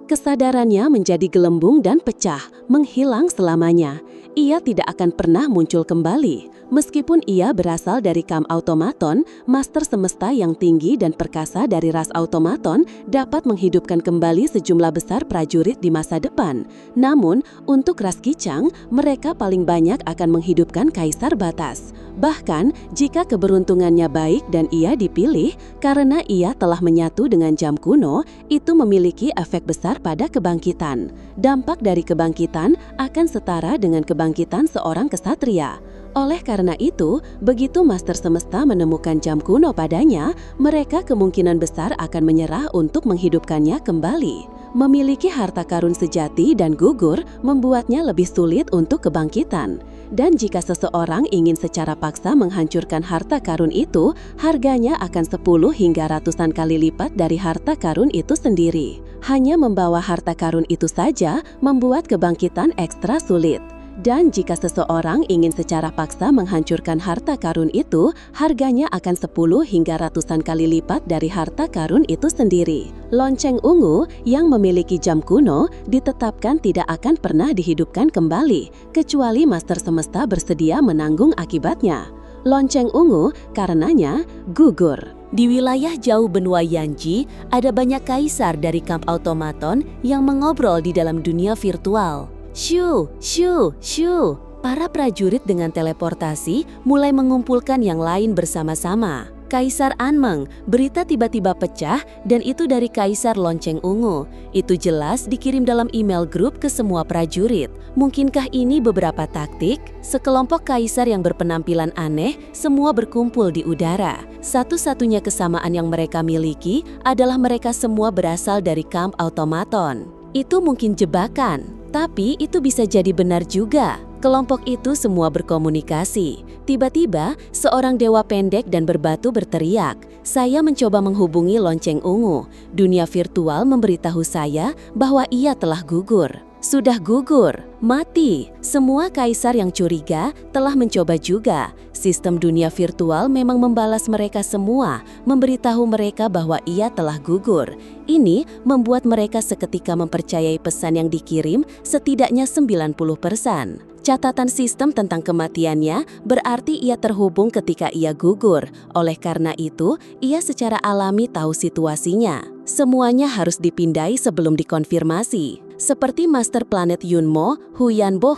Speaker 1: Kesadarannya menjadi gelembung dan pecah, menghilang selamanya. Ia tidak akan pernah muncul kembali.
Speaker 2: Meskipun ia berasal dari kamp automaton, master semesta yang tinggi dan perkasa dari ras automaton dapat menghidupkan kembali sejumlah besar prajurit di masa depan. Namun, untuk ras Kicang, mereka paling banyak akan menghidupkan kaisar batas. Bahkan, jika keberuntungannya baik dan ia dipilih, karena ia telah menyatu dengan jam kuno, itu memiliki efek besar pada kebangkitan. Dampak dari kebangkitan akan setara dengan kebangkitan seorang kesatria. Oleh karena itu, begitu Master Semesta menemukan jam kuno padanya, mereka kemungkinan besar akan menyerah untuk menghidupkannya kembali. Memiliki harta karun sejati dan gugur membuatnya lebih sulit untuk kebangkitan. Dan jika seseorang ingin secara paksa menghancurkan harta karun itu, harganya akan 10 hingga ratusan kali lipat dari harta karun itu sendiri. Hanya membawa harta karun itu saja membuat kebangkitan ekstra sulit. Dan jika seseorang ingin secara paksa menghancurkan harta karun itu, harganya akan 10 hingga ratusan kali lipat dari harta karun itu sendiri. Lonceng ungu yang memiliki jam kuno ditetapkan tidak akan pernah dihidupkan kembali, kecuali Master Semesta bersedia menanggung akibatnya. Lonceng ungu karenanya gugur.
Speaker 1: Di wilayah jauh benua Yanji, ada banyak kaisar dari kamp automaton yang mengobrol di dalam dunia virtual. Shoo, shoo, shoo. Para prajurit dengan teleportasi mulai mengumpulkan yang lain bersama-sama. Kaisar Anmeng, berita tiba-tiba pecah dan itu dari Kaisar Lonceng Ungu. Itu jelas dikirim dalam email grup ke semua prajurit. Mungkinkah ini beberapa taktik? Sekelompok kaisar yang berpenampilan aneh semua berkumpul di udara. Satu-satunya kesamaan yang mereka miliki adalah mereka semua berasal dari kamp automaton. Itu mungkin jebakan. Tapi itu bisa jadi benar juga. Kelompok itu semua berkomunikasi. Tiba-tiba, seorang dewa pendek dan berbatu berteriak, "Saya mencoba menghubungi Lonceng Ungu. Dunia virtual memberitahu saya bahwa ia telah gugur." Sudah gugur, mati. Semua kaisar yang curiga telah mencoba juga. Sistem dunia virtual memang membalas mereka semua, memberitahu mereka bahwa ia telah gugur. Ini membuat mereka seketika mempercayai pesan yang dikirim setidaknya 90%. Catatan sistem tentang kematiannya berarti ia terhubung ketika ia gugur. Oleh karena itu, ia secara alami tahu situasinya. Semuanya harus dipindai sebelum dikonfirmasi. Seperti Master Planet Yunmo, Huyanbo,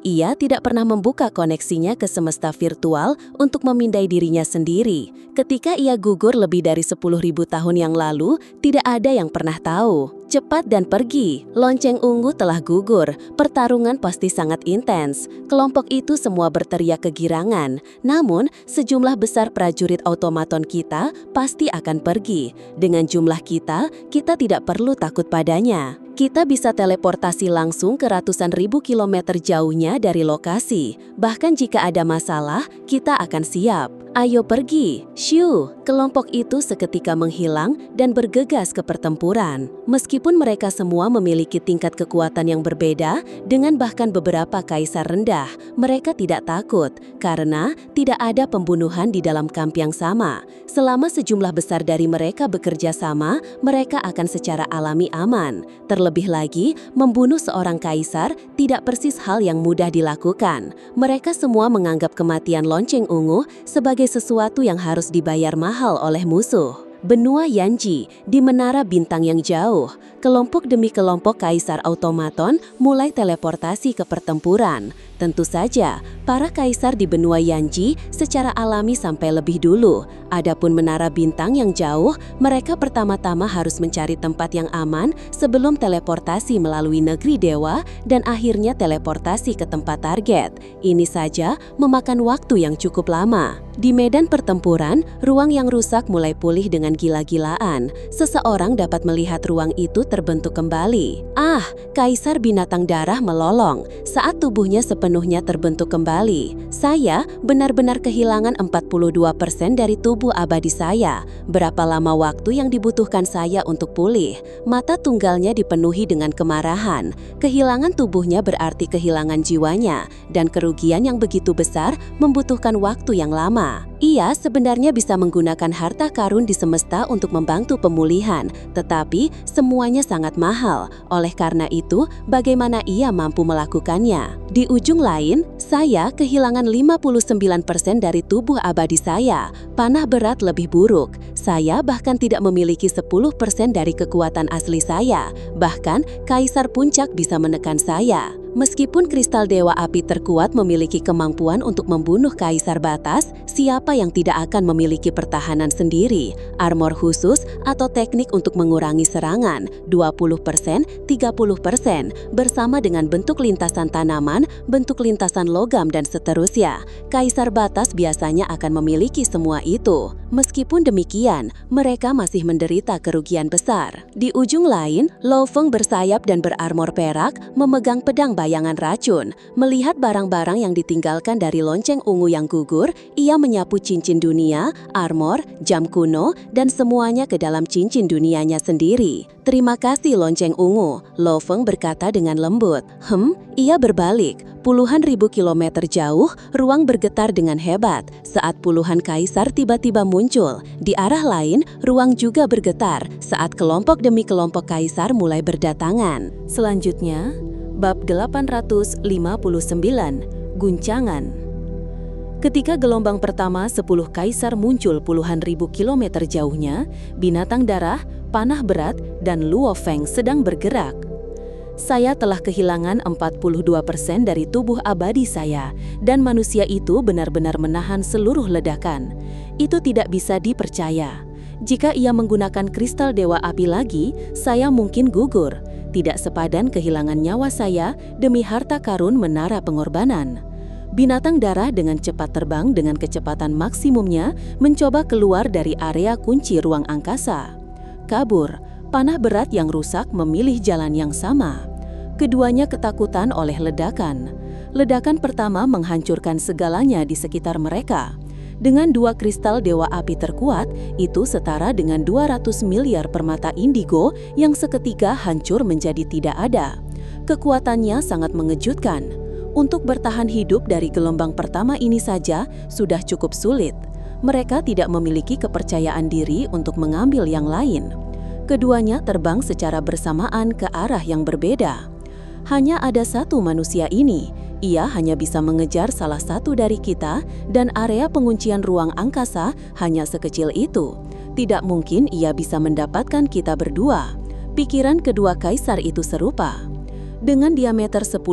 Speaker 1: ia tidak pernah membuka koneksinya ke semesta virtual untuk memindai dirinya sendiri. Ketika ia gugur lebih dari 10.000 tahun yang lalu, tidak ada yang pernah tahu. Cepat dan pergi, Lonceng Ungu telah gugur, pertarungan pasti sangat intens. Kelompok itu semua berteriak kegirangan, namun sejumlah besar prajurit automaton kita pasti akan pergi. Dengan jumlah kita tidak perlu takut padanya. Kita bisa teleportasi langsung ke ratusan ribu kilometer jauhnya dari lokasi. Bahkan jika ada masalah, kita akan siap. Ayo pergi, shoo! Kelompok itu seketika menghilang dan bergegas ke pertempuran. Meskipun mereka semua memiliki tingkat kekuatan yang berbeda, dengan bahkan beberapa kaisar rendah, mereka tidak takut karena tidak ada pembunuhan di dalam kamp yang sama. Selama sejumlah besar dari mereka bekerja sama, mereka akan secara alami aman. Terlebih lagi, membunuh seorang kaisar tidak persis hal yang mudah dilakukan. Mereka semua menganggap kematian Lonceng Ungu sebagai sesuatu yang harus dibayar mahal oleh musuh. Benua Yanji, di menara bintang yang jauh, kelompok demi kelompok kaisar automaton mulai teleportasi ke pertempuran. Tentu saja, para kaisar di benua Yanji secara alami sampai lebih dulu. Adapun menara bintang yang jauh, mereka pertama-tama harus mencari tempat yang aman sebelum teleportasi melalui negeri dewa dan akhirnya teleportasi ke tempat target. Ini saja memakan waktu yang cukup lama. Di medan pertempuran, ruang yang rusak mulai pulih dengan gila-gilaan. Seseorang dapat melihat ruang itu terbentuk kembali. Kaisar binatang darah melolong saat tubuhnya sepenuhnya terbentuk kembali. Saya benar-benar kehilangan 42% dari tubuh abadi saya. Berapa lama waktu yang dibutuhkan saya untuk pulih? Mata tunggalnya dipenuhi dengan kemarahan. Kehilangan tubuhnya berarti kehilangan jiwanya, dan kerugian yang begitu besar membutuhkan waktu yang lama.
Speaker 2: Ia sebenarnya bisa menggunakan harta karun di semesta untuk membantu pemulihan, tetapi semuanya sangat mahal. Oleh karena itu, bagaimana ia mampu melakukannya? Di ujung lain, saya kehilangan 59% dari tubuh abadi saya. Panah berat lebih buruk. Saya bahkan tidak memiliki 10% dari kekuatan asli saya. Bahkan, Kaisar Puncak bisa menekan saya. Meskipun kristal Dewa Api terkuat memiliki kemampuan untuk membunuh Kaisar Batas, siapa yang tidak akan memiliki pertahanan sendiri, armor khusus, atau teknik untuk mengurangi serangan 20%, 30%, bersama dengan bentuk lintasan tanaman, bentuk lintasan logam, dan seterusnya. Kaisar Batas biasanya akan memiliki semua itu. Meskipun demikian, mereka masih menderita kerugian besar. Di ujung lain, Lo Feng bersayap dan berarmor perak, memegang pedang bayangan racun. Melihat barang-barang yang ditinggalkan dari lonceng ungu yang gugur, ia menyapu cincin dunia, armor, jam kuno, dan semuanya ke dalam cincin dunianya sendiri. Terima kasih lonceng ungu, Lo Feng berkata dengan lembut. Ia berbalik. Puluhan ribu kilometer jauh, ruang bergetar dengan hebat saat puluhan kaisar tiba-tiba muncul. Di arah lain, ruang juga bergetar saat kelompok demi kelompok kaisar mulai berdatangan.
Speaker 1: Selanjutnya, bab 859, Guncangan. Ketika gelombang pertama 10 kaisar muncul puluhan ribu kilometer jauhnya, binatang darah, panah berat, dan Luo Feng sedang bergerak. Saya telah kehilangan 42% dari tubuh abadi saya, dan manusia itu benar-benar menahan seluruh ledakan. Itu tidak bisa dipercaya. Jika ia menggunakan kristal Dewa Api lagi, saya mungkin gugur. Tidak sepadan kehilangan nyawa saya demi harta karun menara pengorbanan. Binatang darah dengan cepat terbang dengan kecepatan maksimumnya mencoba keluar dari area kunci ruang angkasa. Kabur. Panah berat yang rusak memilih jalan yang sama. Keduanya ketakutan oleh ledakan. Ledakan pertama menghancurkan segalanya di sekitar mereka. Dengan 2 kristal Dewa Api terkuat, itu setara dengan 200 miliar permata indigo yang seketika hancur menjadi tidak ada. Kekuatannya sangat mengejutkan. Untuk bertahan hidup dari gelombang pertama ini saja sudah cukup sulit. Mereka tidak memiliki kepercayaan diri untuk mengambil yang lain. Keduanya terbang secara bersamaan ke arah yang berbeda. Hanya ada satu manusia ini. Ia hanya bisa mengejar salah satu dari kita, dan area penguncian ruang angkasa hanya sekecil itu. Tidak mungkin ia bisa mendapatkan kita berdua. Pikiran kedua kaisar itu serupa. Dengan diameter 10.000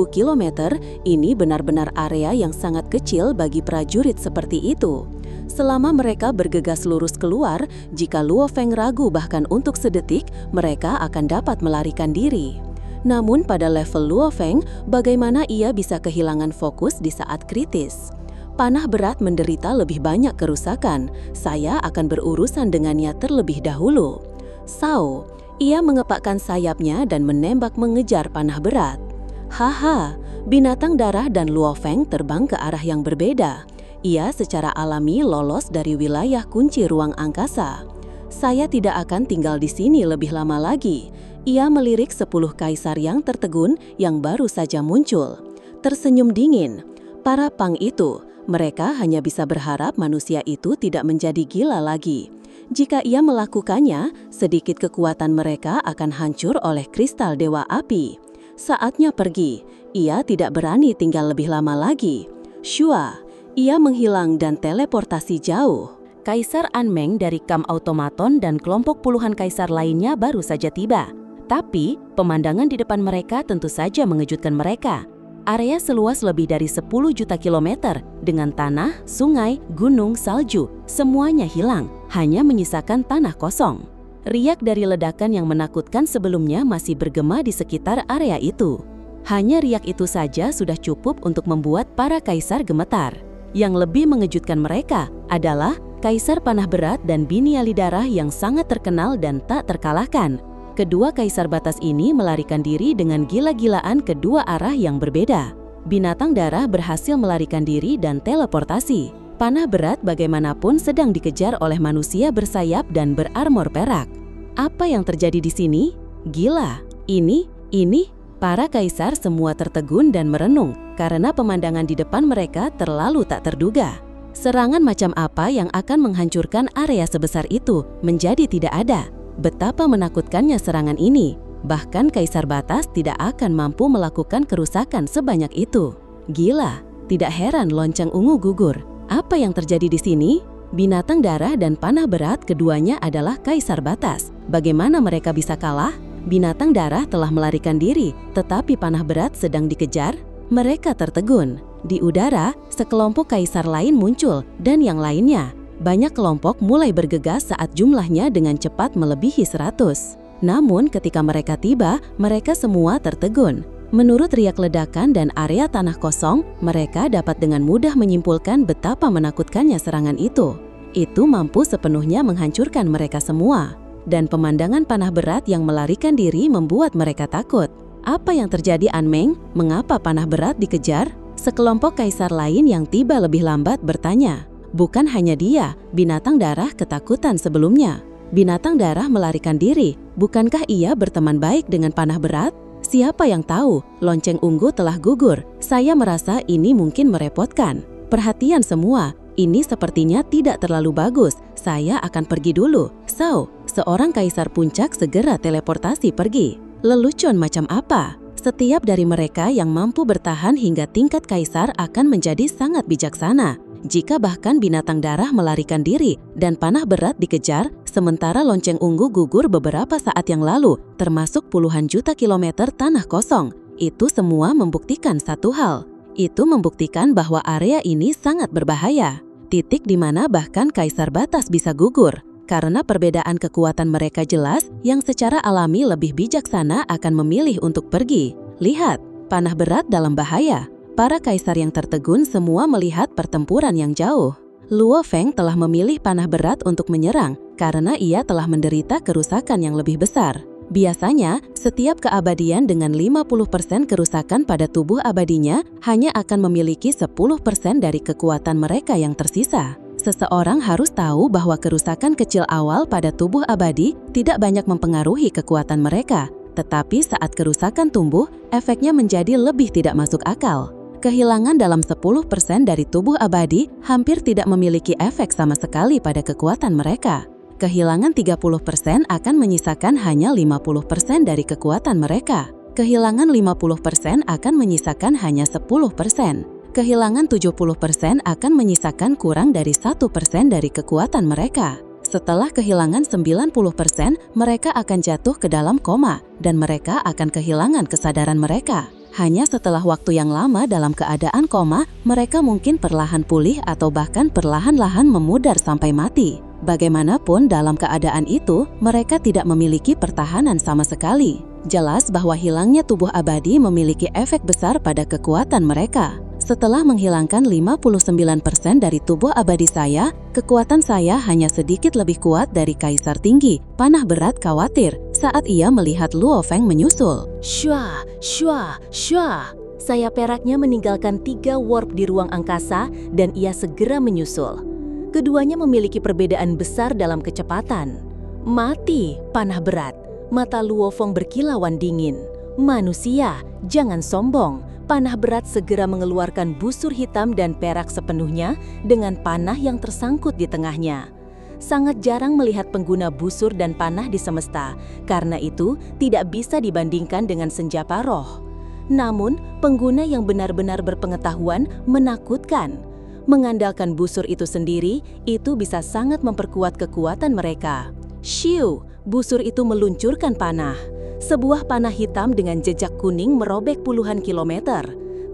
Speaker 1: kilometer, ini benar-benar area yang sangat kecil bagi prajurit seperti itu. Selama mereka bergegas lurus keluar, jika Luo Feng ragu bahkan untuk sedetik, mereka akan dapat melarikan diri. Namun pada level Luo Feng, bagaimana ia bisa kehilangan fokus di saat kritis? Panah berat menderita lebih banyak kerusakan. Saya akan berurusan dengannya terlebih dahulu. Sao, ia mengepakkan sayapnya dan menembak mengejar panah berat. Haha, binatang darah dan Luo Feng terbang ke arah yang berbeda. Ia secara alami lolos dari wilayah kunci ruang angkasa. Saya tidak akan tinggal di sini lebih lama lagi. Ia melirik 10 kaisar yang tertegun yang baru saja muncul. Tersenyum dingin. Para pang itu, mereka hanya bisa berharap manusia itu tidak menjadi gila lagi. Jika ia melakukannya, sedikit kekuatan mereka akan hancur oleh kristal Dewa Api. Saatnya pergi. Ia tidak berani tinggal lebih lama lagi. Shua. Ia menghilang dan teleportasi jauh. Kaisar Anmeng dari Kam Automaton dan kelompok puluhan kaisar lainnya baru saja tiba. Tapi, pemandangan di depan mereka tentu saja mengejutkan mereka. Area seluas lebih dari 10 juta kilometer dengan tanah, sungai, gunung, salju, semuanya hilang, hanya menyisakan tanah kosong. Riak dari ledakan yang menakutkan sebelumnya masih bergema di sekitar area itu. Hanya riak itu saja sudah cukup untuk membuat para kaisar gemetar. Yang lebih mengejutkan mereka adalah Kaisar Panah Berat dan Bini Alidarah yang sangat terkenal dan tak terkalahkan. Kedua kaisar batas ini melarikan diri dengan gila-gilaan ke dua arah yang berbeda. Binatang darah berhasil melarikan diri dan teleportasi. Panah Berat bagaimanapun sedang dikejar oleh manusia bersayap dan berarmor perak. Apa yang terjadi di sini? Gila. Ini. Para kaisar semua tertegun dan merenung karena pemandangan di depan mereka terlalu tak terduga.
Speaker 2: Serangan macam apa yang akan menghancurkan area sebesar itu menjadi tidak ada. Betapa menakutkannya serangan ini. Bahkan Kaisar Batas tidak akan mampu melakukan kerusakan sebanyak itu. Gila, tidak heran lonceng ungu gugur. Apa yang terjadi di sini? Binatang darah dan panah berat keduanya adalah Kaisar Batas. Bagaimana mereka bisa kalah? Binatang darah telah melarikan diri, tetapi panah berat sedang dikejar. Mereka tertegun. Di udara, sekelompok kaisar lain muncul, dan yang lainnya. Banyak kelompok mulai bergegas saat jumlahnya dengan cepat melebihi 100. Namun ketika mereka tiba, mereka semua tertegun. Menurut riak ledakan dan area tanah kosong, mereka dapat dengan mudah menyimpulkan betapa menakutkannya serangan itu. Itu mampu sepenuhnya menghancurkan mereka semua. Dan pemandangan panah berat yang melarikan diri membuat mereka takut. Apa yang terjadi, Anmeng? Mengapa panah berat dikejar? Sekelompok kaisar lain yang tiba lebih lambat bertanya. Bukan hanya dia, binatang darah ketakutan sebelumnya. Binatang darah melarikan diri. Bukankah ia berteman baik dengan panah berat? Siapa yang tahu, lonceng ungu telah gugur. Saya merasa ini mungkin merepotkan. Perhatian semua, ini sepertinya tidak terlalu bagus. Saya akan pergi dulu. So, seorang kaisar puncak segera teleportasi pergi. Lelucon macam apa? Setiap dari mereka yang mampu bertahan hingga tingkat kaisar akan menjadi sangat bijaksana. Jika bahkan binatang darah melarikan diri dan panah berat dikejar, sementara lonceng ungu gugur beberapa saat yang lalu, termasuk puluhan juta kilometer tanah kosong. Itu semua membuktikan satu hal. Itu membuktikan bahwa area ini sangat berbahaya. Titik di mana bahkan Kaisar Batas bisa gugur. Karena perbedaan kekuatan mereka jelas, yang secara alami lebih bijaksana akan memilih untuk pergi. Lihat, panah berat dalam bahaya. Para kaisar yang tertegun semua melihat pertempuran yang jauh. Luo Feng telah memilih panah berat untuk menyerang karena ia telah menderita kerusakan yang lebih besar. Biasanya, setiap keabadian dengan 50% kerusakan pada tubuh abadinya hanya akan memiliki 10% dari kekuatan mereka yang tersisa. Seseorang harus tahu bahwa kerusakan kecil awal pada tubuh abadi tidak banyak mempengaruhi kekuatan mereka. Tetapi saat kerusakan tumbuh, efeknya menjadi lebih tidak masuk akal. Kehilangan dalam 10% dari tubuh abadi hampir tidak memiliki efek sama sekali pada kekuatan mereka. Kehilangan 30% akan menyisakan hanya 50% dari kekuatan mereka. Kehilangan 50% akan menyisakan hanya 10%. Kehilangan 70% akan menyisakan kurang dari 1% dari kekuatan mereka. Setelah kehilangan 90%, mereka akan jatuh ke dalam koma dan mereka akan kehilangan kesadaran mereka. Hanya setelah waktu yang lama dalam keadaan koma, mereka mungkin perlahan pulih atau bahkan perlahan-lahan memudar sampai mati. Bagaimanapun dalam keadaan itu, mereka tidak memiliki pertahanan sama sekali. Jelas bahwa hilangnya tubuh abadi memiliki efek besar pada kekuatan mereka. Setelah menghilangkan 59% dari tubuh abadi saya, kekuatan saya hanya sedikit lebih kuat dari Kaisar Tinggi. Panah berat khawatir saat ia melihat Luo Feng menyusul.
Speaker 1: Shua, shua, shua. Sayap peraknya meninggalkan 3 warp di ruang angkasa dan ia segera menyusul. Keduanya memiliki perbedaan besar dalam kecepatan. Mati, panah berat. Mata Luo Feng berkilauan dingin. Manusia, jangan sombong. Panah berat segera mengeluarkan busur hitam dan perak sepenuhnya dengan panah yang tersangkut di tengahnya. Sangat jarang melihat pengguna busur dan panah di semesta, karena itu tidak bisa dibandingkan dengan senjata roh. Namun, pengguna yang benar-benar berpengetahuan menakutkan. Mengandalkan busur itu sendiri, itu bisa sangat memperkuat kekuatan mereka. Shiu, busur itu meluncurkan panah. Sebuah panah hitam dengan jejak kuning merobek puluhan kilometer.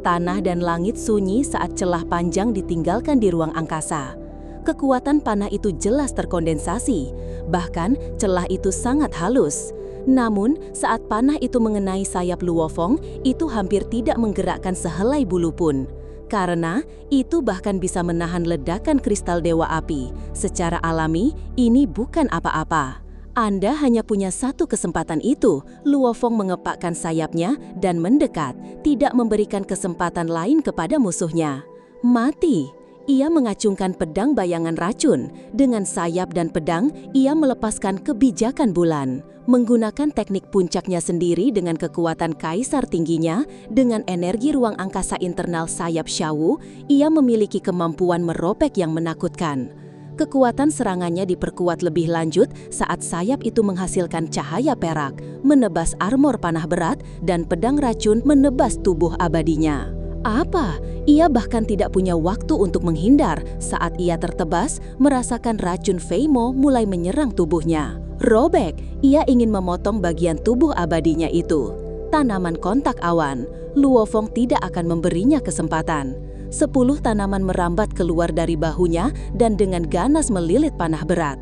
Speaker 1: Tanah dan langit sunyi saat celah panjang ditinggalkan di ruang angkasa. Kekuatan panah itu jelas terkondensasi, bahkan celah itu sangat halus. Namun, saat panah itu mengenai sayap Luo Feng, itu hampir tidak menggerakkan sehelai bulu pun. Karena itu bahkan bisa menahan ledakan kristal Dewa Api. Secara alami, ini bukan apa-apa. Anda hanya punya satu kesempatan itu. Luo Feng mengepakkan sayapnya dan mendekat, tidak memberikan kesempatan lain kepada musuhnya. Mati.
Speaker 2: Ia mengacungkan pedang bayangan racun. Dengan sayap dan pedang, ia melepaskan kebijakan bulan. Menggunakan teknik puncaknya sendiri dengan kekuatan kaisar tingginya, dengan energi ruang angkasa internal sayap Shawu, ia memiliki kemampuan meropek yang menakutkan. Kekuatan serangannya diperkuat lebih lanjut saat sayap itu menghasilkan cahaya perak, menebas armor panah berat, dan pedang racun menebas tubuh abadinya. Apa? Ia bahkan tidak punya waktu untuk menghindar saat ia tertebas, merasakan racun Feimo mulai menyerang tubuhnya. Robek, ia ingin memotong bagian tubuh abadinya itu. Tanaman kontak awan, Luo Feng tidak akan memberinya kesempatan. 10 tanaman merambat keluar dari bahunya dan dengan ganas melilit panah berat.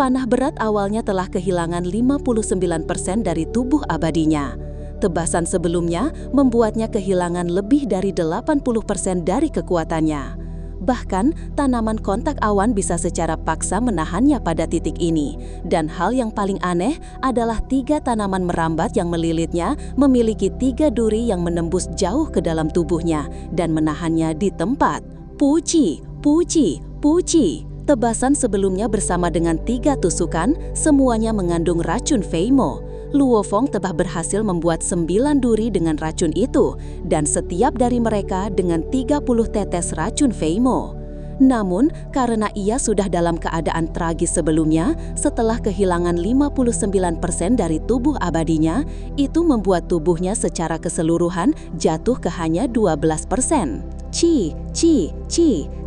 Speaker 2: Panah berat awalnya telah kehilangan 59% dari tubuh abadinya. Tebasan sebelumnya membuatnya kehilangan lebih dari 80% dari kekuatannya. Bahkan, tanaman kontak awan bisa secara paksa menahannya pada titik ini. Dan hal yang paling aneh adalah 3 tanaman merambat yang melilitnya memiliki 3 duri yang menembus jauh ke dalam tubuhnya dan menahannya di tempat. Puci, puci, puci. Tebasan sebelumnya bersama dengan 3 tusukan, semuanya mengandung racun Feimo. Luo Feng telah berhasil membuat 9 duri dengan racun itu, dan setiap dari mereka dengan 30 tetes racun Feimo. Namun, karena ia sudah dalam keadaan tragis sebelumnya, setelah kehilangan 59% dari tubuh abadinya, itu membuat tubuhnya secara keseluruhan jatuh ke hanya 12%. Ci.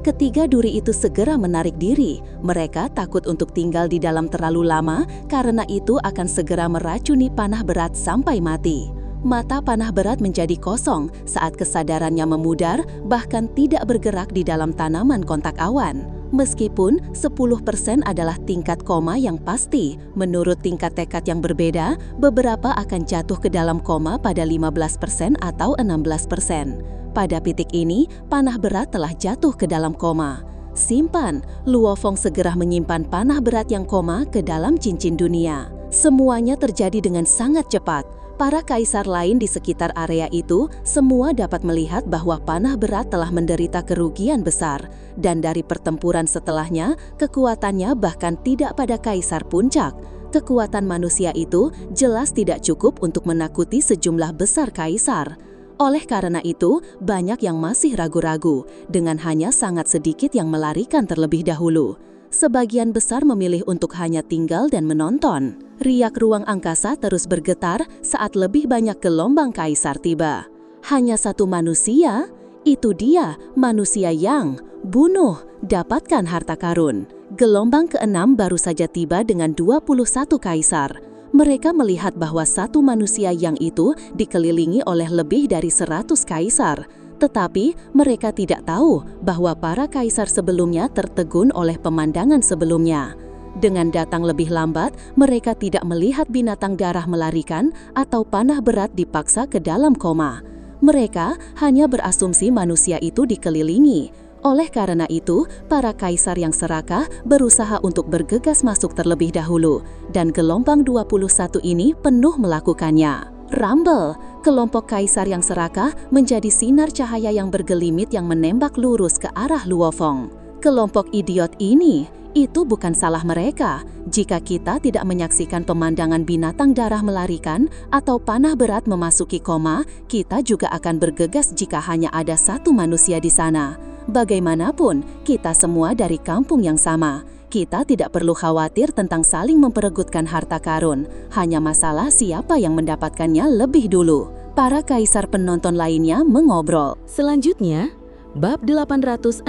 Speaker 2: Ketiga duri itu segera menarik diri. Mereka takut untuk tinggal di dalam terlalu lama, karena itu akan segera meracuni panah berat sampai mati. Mata panah berat menjadi kosong saat kesadarannya memudar, bahkan tidak bergerak di dalam tanaman kontak awan. Meskipun 10% adalah tingkat koma yang pasti, menurut tingkat tekad yang berbeda, beberapa akan jatuh ke dalam koma pada 15% atau 16%. Pada titik ini, panah berat telah jatuh ke dalam koma. Simpan, Luo Feng segera menyimpan panah berat yang koma ke dalam cincin dunia. Semuanya terjadi dengan sangat cepat. Para kaisar lain di sekitar area itu semua dapat melihat bahwa panah berat telah menderita kerugian besar. Dan dari pertempuran setelahnya, kekuatannya bahkan tidak pada kaisar puncak. Kekuatan manusia itu jelas tidak cukup untuk menakuti sejumlah besar kaisar. Oleh karena itu, banyak yang masih ragu-ragu, dengan hanya sangat sedikit yang melarikan terlebih dahulu. Sebagian besar memilih untuk hanya tinggal dan menonton. Riak ruang angkasa terus bergetar saat lebih banyak gelombang kaisar tiba. Hanya satu manusia, itu dia manusia yang bunuh, dapatkan harta karun. Gelombang ke-6 baru saja tiba dengan 21 kaisar. Mereka melihat bahwa satu manusia yang itu dikelilingi oleh lebih dari 100 kaisar. Tetapi mereka tidak tahu bahwa para kaisar sebelumnya tertegun oleh pemandangan sebelumnya. Dengan datang lebih lambat, mereka tidak melihat binatang darah melarikan atau panah berat dipaksa ke dalam koma. Mereka hanya berasumsi manusia itu dikelilingi. Oleh karena itu, para kaisar yang serakah berusaha untuk bergegas masuk terlebih dahulu, dan gelombang 21 ini penuh melakukannya. Rumble, kelompok kaisar yang serakah menjadi sinar cahaya yang bergelimit yang menembak lurus ke arah Luo Feng. Kelompok idiot ini, itu bukan salah mereka. Jika kita tidak menyaksikan pemandangan binatang darah melarikan atau panah berat memasuki koma, kita juga akan bergegas jika hanya ada satu manusia di sana. Bagaimanapun, kita semua dari kampung yang sama. Kita tidak perlu khawatir tentang saling memperebutkan harta karun. Hanya masalah siapa yang mendapatkannya lebih dulu. Para kaisar penonton lainnya mengobrol.
Speaker 1: Selanjutnya, bab 860,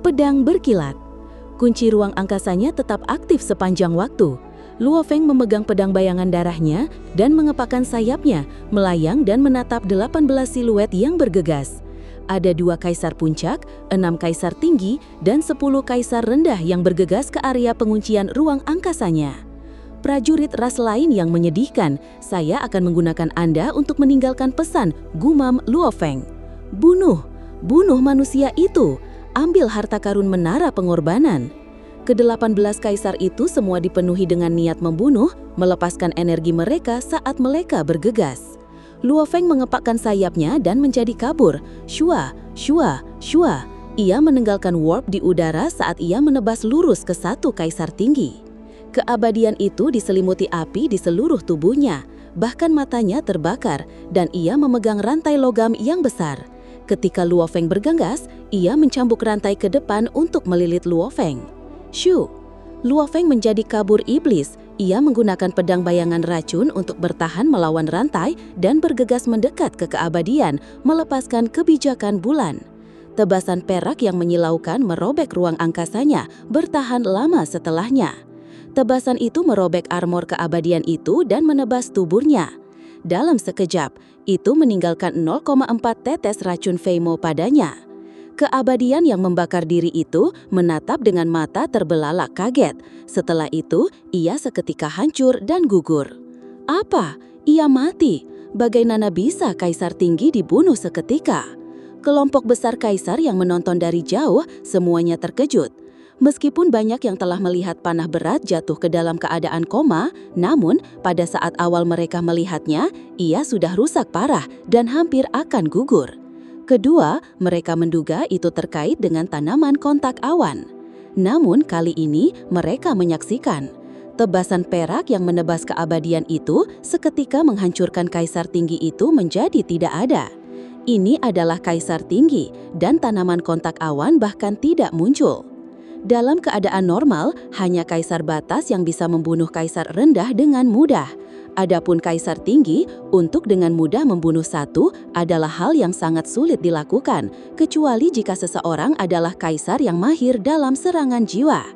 Speaker 1: pedang berkilat. Kunci ruang angkasanya tetap aktif sepanjang waktu. Luo Feng memegang pedang bayangan darahnya dan mengepakkan sayapnya, melayang dan menatap 18 siluet yang bergegas. Ada 2 kaisar puncak, 6 kaisar tinggi, dan 10 kaisar rendah yang bergegas ke area penguncian ruang angkasanya. Prajurit ras lain yang menyedihkan, saya akan menggunakan Anda untuk meninggalkan pesan, gumam Luo Feng. Bunuh manusia itu, ambil harta karun menara pengorbanan. Ke-18 kaisar itu semua dipenuhi dengan niat membunuh, melepaskan energi mereka saat mereka bergegas. Luo Feng mengepakkan sayapnya dan menjadi kabur. Shua. Ia meninggalkan warp di udara saat ia menebas lurus ke satu kaisar tinggi. Keabadian itu diselimuti api di seluruh tubuhnya, bahkan matanya terbakar, dan ia memegang rantai logam yang besar. Ketika Luo Feng bergegas, ia mencambuk rantai ke depan untuk melilit Luo Feng. Shoo! Luo Feng menjadi kabur iblis. Ia menggunakan pedang bayangan racun untuk bertahan melawan rantai dan bergegas mendekat ke keabadian, melepaskan kebijakan bulan. Tebasan perak yang menyilaukan merobek ruang angkasanya, bertahan lama setelahnya. Tebasan itu merobek armor keabadian itu dan menebas tuburnya. Dalam sekejap, itu meninggalkan 0,4 tetes racun Feimo padanya. Keabadian yang membakar diri itu menatap dengan mata terbelalak kaget. Setelah itu, ia seketika hancur dan gugur. Apa? Ia mati. Bagaimana bisa kaisar tinggi dibunuh seketika? Kelompok besar kaisar yang menonton dari jauh semuanya terkejut. Meskipun banyak yang telah melihat panah berat jatuh ke dalam keadaan koma, namun pada saat awal mereka melihatnya, ia sudah rusak parah dan hampir akan gugur. Kedua, mereka menduga itu terkait dengan tanaman kontak awan. Namun kali ini mereka menyaksikan tebasan perak yang menebas keabadian itu seketika menghancurkan kaisar tinggi itu menjadi tidak ada. Ini adalah kaisar tinggi dan tanaman kontak awan bahkan tidak muncul. Dalam keadaan normal, hanya kaisar batas yang bisa membunuh kaisar rendah dengan mudah. Adapun kaisar tinggi, untuk dengan mudah membunuh satu adalah hal yang sangat sulit dilakukan, kecuali jika seseorang adalah kaisar yang mahir dalam serangan jiwa.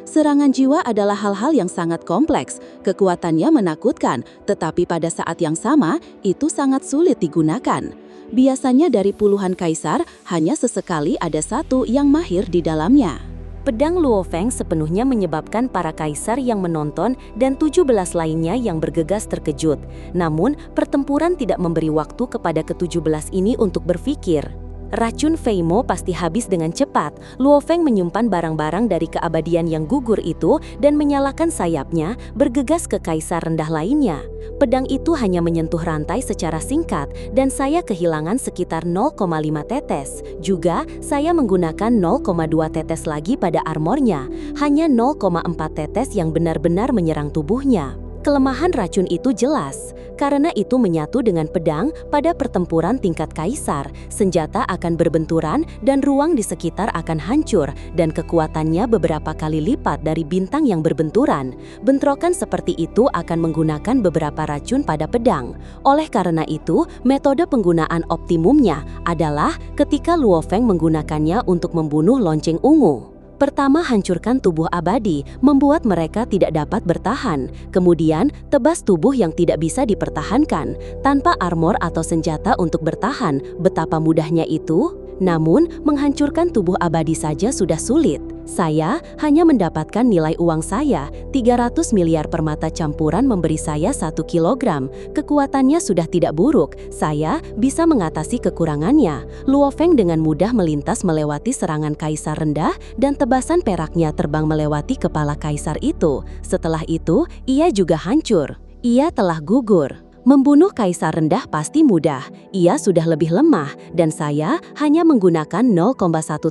Speaker 1: Serangan jiwa adalah hal-hal yang sangat kompleks, kekuatannya menakutkan, tetapi pada saat yang sama, itu sangat sulit digunakan. Biasanya dari puluhan kaisar, hanya sesekali ada satu yang mahir di dalamnya. Pedang Luo Feng sepenuhnya menyebabkan para kaisar yang menonton dan 17 lainnya yang bergegas terkejut. Namun, pertempuran tidak memberi waktu kepada ke-17 ini untuk berpikir. Racun Feimo pasti habis dengan cepat. Luo Feng menyimpan barang-barang dari keabadian yang gugur itu dan menyalakan sayapnya, bergegas ke kaisar rendah lainnya. Pedang itu hanya menyentuh rantai secara singkat dan saya kehilangan sekitar 0,5 tetes. Juga, saya menggunakan 0,2 tetes lagi pada armornya. Hanya 0,4 tetes yang benar-benar menyerang tubuhnya. Kelemahan racun itu jelas, karena itu menyatu dengan pedang pada pertempuran tingkat kaisar, senjata akan berbenturan dan ruang di sekitar akan hancur dan kekuatannya beberapa kali lipat dari bintang yang berbenturan. Bentrokan seperti itu akan menggunakan beberapa racun pada pedang. Oleh karena itu, metode penggunaan optimumnya adalah ketika Luo Feng menggunakannya untuk membunuh lonceng ungu. Pertama, hancurkan tubuh abadi, membuat mereka tidak dapat bertahan. Kemudian, tebas tubuh yang tidak bisa dipertahankan. Tanpa armor atau senjata untuk bertahan, betapa mudahnya itu? Namun, menghancurkan tubuh abadi saja sudah sulit. Saya hanya mendapatkan nilai uang saya, 300 miliar permata campuran memberi saya 1 kilogram. Kekuatannya sudah tidak buruk, saya bisa mengatasi kekurangannya. Luo Feng dengan mudah melintas melewati serangan kaisar rendah dan tebasan peraknya terbang melewati kepala kaisar itu. Setelah itu, ia juga hancur. Ia telah gugur. Membunuh kaisar rendah pasti mudah, ia sudah lebih lemah, dan saya hanya menggunakan 0,1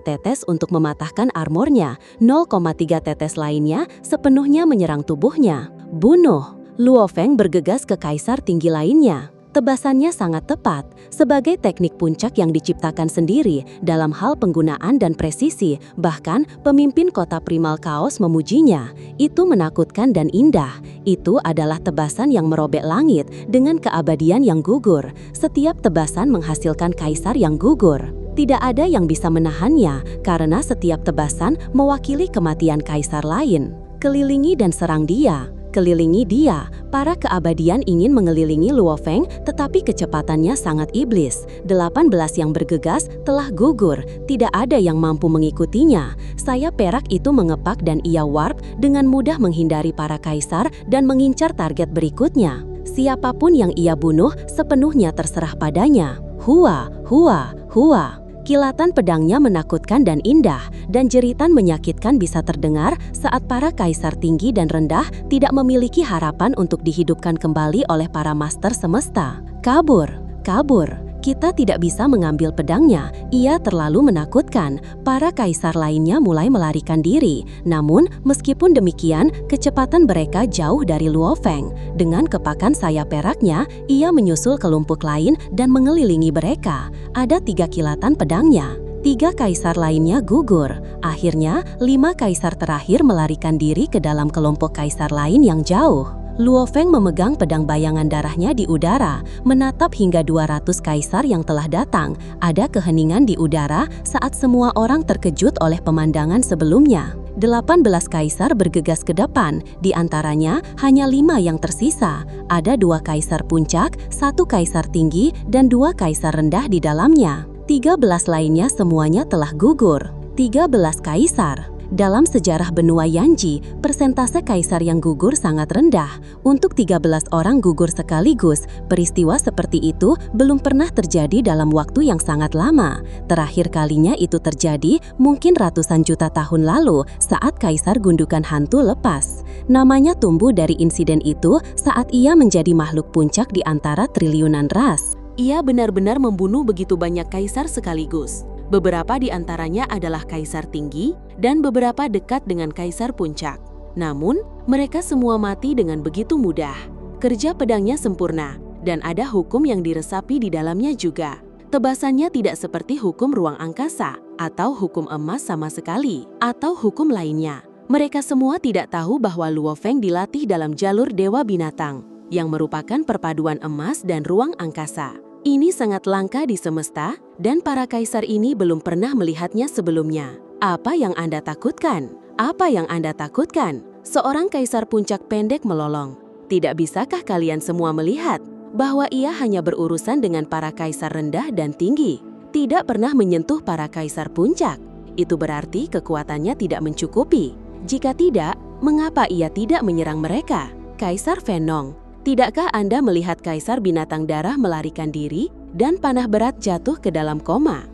Speaker 1: tetes untuk mematahkan armornya, 0,3 tetes lainnya sepenuhnya menyerang tubuhnya. Bunuh! Luo Feng bergegas ke kaisar tinggi lainnya. Tebasannya sangat tepat, sebagai teknik puncak yang diciptakan sendiri dalam hal penggunaan dan presisi, bahkan pemimpin kota primal kaos memujinya. Itu menakutkan dan indah. Itu adalah tebasan yang merobek langit dengan keabadian yang gugur. Setiap tebasan menghasilkan kaisar yang gugur. Tidak ada yang bisa menahannya, karena setiap tebasan mewakili kematian kaisar lain. Kelilingi dan serang dia. Kelilingi dia, para keabadian ingin mengelilingi Luo Feng, tetapi kecepatannya sangat iblis. 18 yang bergegas telah gugur, tidak ada yang mampu mengikutinya. Sayap perak itu mengepak dan ia warp dengan mudah menghindari para kaisar dan mengincar target berikutnya. Siapapun yang ia bunuh sepenuhnya terserah padanya. Hua, hua, hua. Kilatan pedangnya menakutkan dan indah, dan jeritan menyakitkan bisa terdengar saat para kaisar tinggi dan rendah tidak memiliki harapan untuk dihidupkan kembali oleh para master semesta. Kabur, kabur,
Speaker 2: Kita tidak bisa mengambil pedangnya, ia terlalu menakutkan. Para kaisar lainnya mulai melarikan diri. Namun, meskipun demikian, kecepatan mereka jauh dari Luo Feng. Dengan kepakan sayap peraknya, ia menyusul kelompok lain dan mengelilingi mereka. Ada 3 kilatan pedangnya. 3 kaisar lainnya gugur. Akhirnya, 5 kaisar terakhir melarikan diri ke dalam kelompok kaisar lain yang jauh. Luo Feng memegang pedang bayangan darahnya di udara, menatap hingga 200 kaisar yang telah datang. Ada keheningan di udara saat semua orang terkejut oleh pemandangan sebelumnya. 18 kaisar bergegas ke depan, di antaranya hanya 5 yang tersisa. Ada 2 kaisar puncak, 1 kaisar tinggi, dan 2 kaisar rendah di dalamnya. 13 lainnya semuanya telah gugur. 13 kaisar. Dalam sejarah benua Yanji, persentase kaisar yang gugur sangat rendah. Untuk 13 orang gugur sekaligus, peristiwa seperti itu belum pernah terjadi dalam waktu yang sangat lama. Terakhir kalinya itu terjadi mungkin ratusan juta tahun lalu saat kaisar gundukan hantu lepas. Namanya tumbuh dari insiden itu saat ia menjadi makhluk puncak di antara triliunan ras.
Speaker 1: Ia benar-benar membunuh begitu banyak kaisar sekaligus. Beberapa di antaranya adalah kaisar tinggi dan beberapa dekat dengan kaisar puncak. Namun, mereka semua mati dengan begitu mudah. Kerja pedangnya sempurna dan ada hukum yang diresapi di dalamnya juga. Tebasannya tidak seperti hukum ruang angkasa atau hukum emas sama sekali atau hukum lainnya. Mereka semua tidak tahu bahwa Luo Feng dilatih dalam jalur dewa binatang yang merupakan perpaduan emas dan ruang angkasa. Ini sangat langka di semesta, dan para kaisar ini belum pernah melihatnya sebelumnya. Apa yang Anda takutkan? Apa yang Anda takutkan? Seorang kaisar puncak pendek melolong. Tidak bisakah kalian semua melihat bahwa ia hanya berurusan dengan para kaisar rendah dan tinggi? Tidak pernah menyentuh para kaisar puncak. Itu berarti kekuatannya tidak mencukupi. Jika tidak, mengapa ia tidak menyerang mereka? Kaisar Fenong. Tidakkah Anda melihat kaisar binatang darah melarikan diri dan panah berat jatuh ke dalam koma?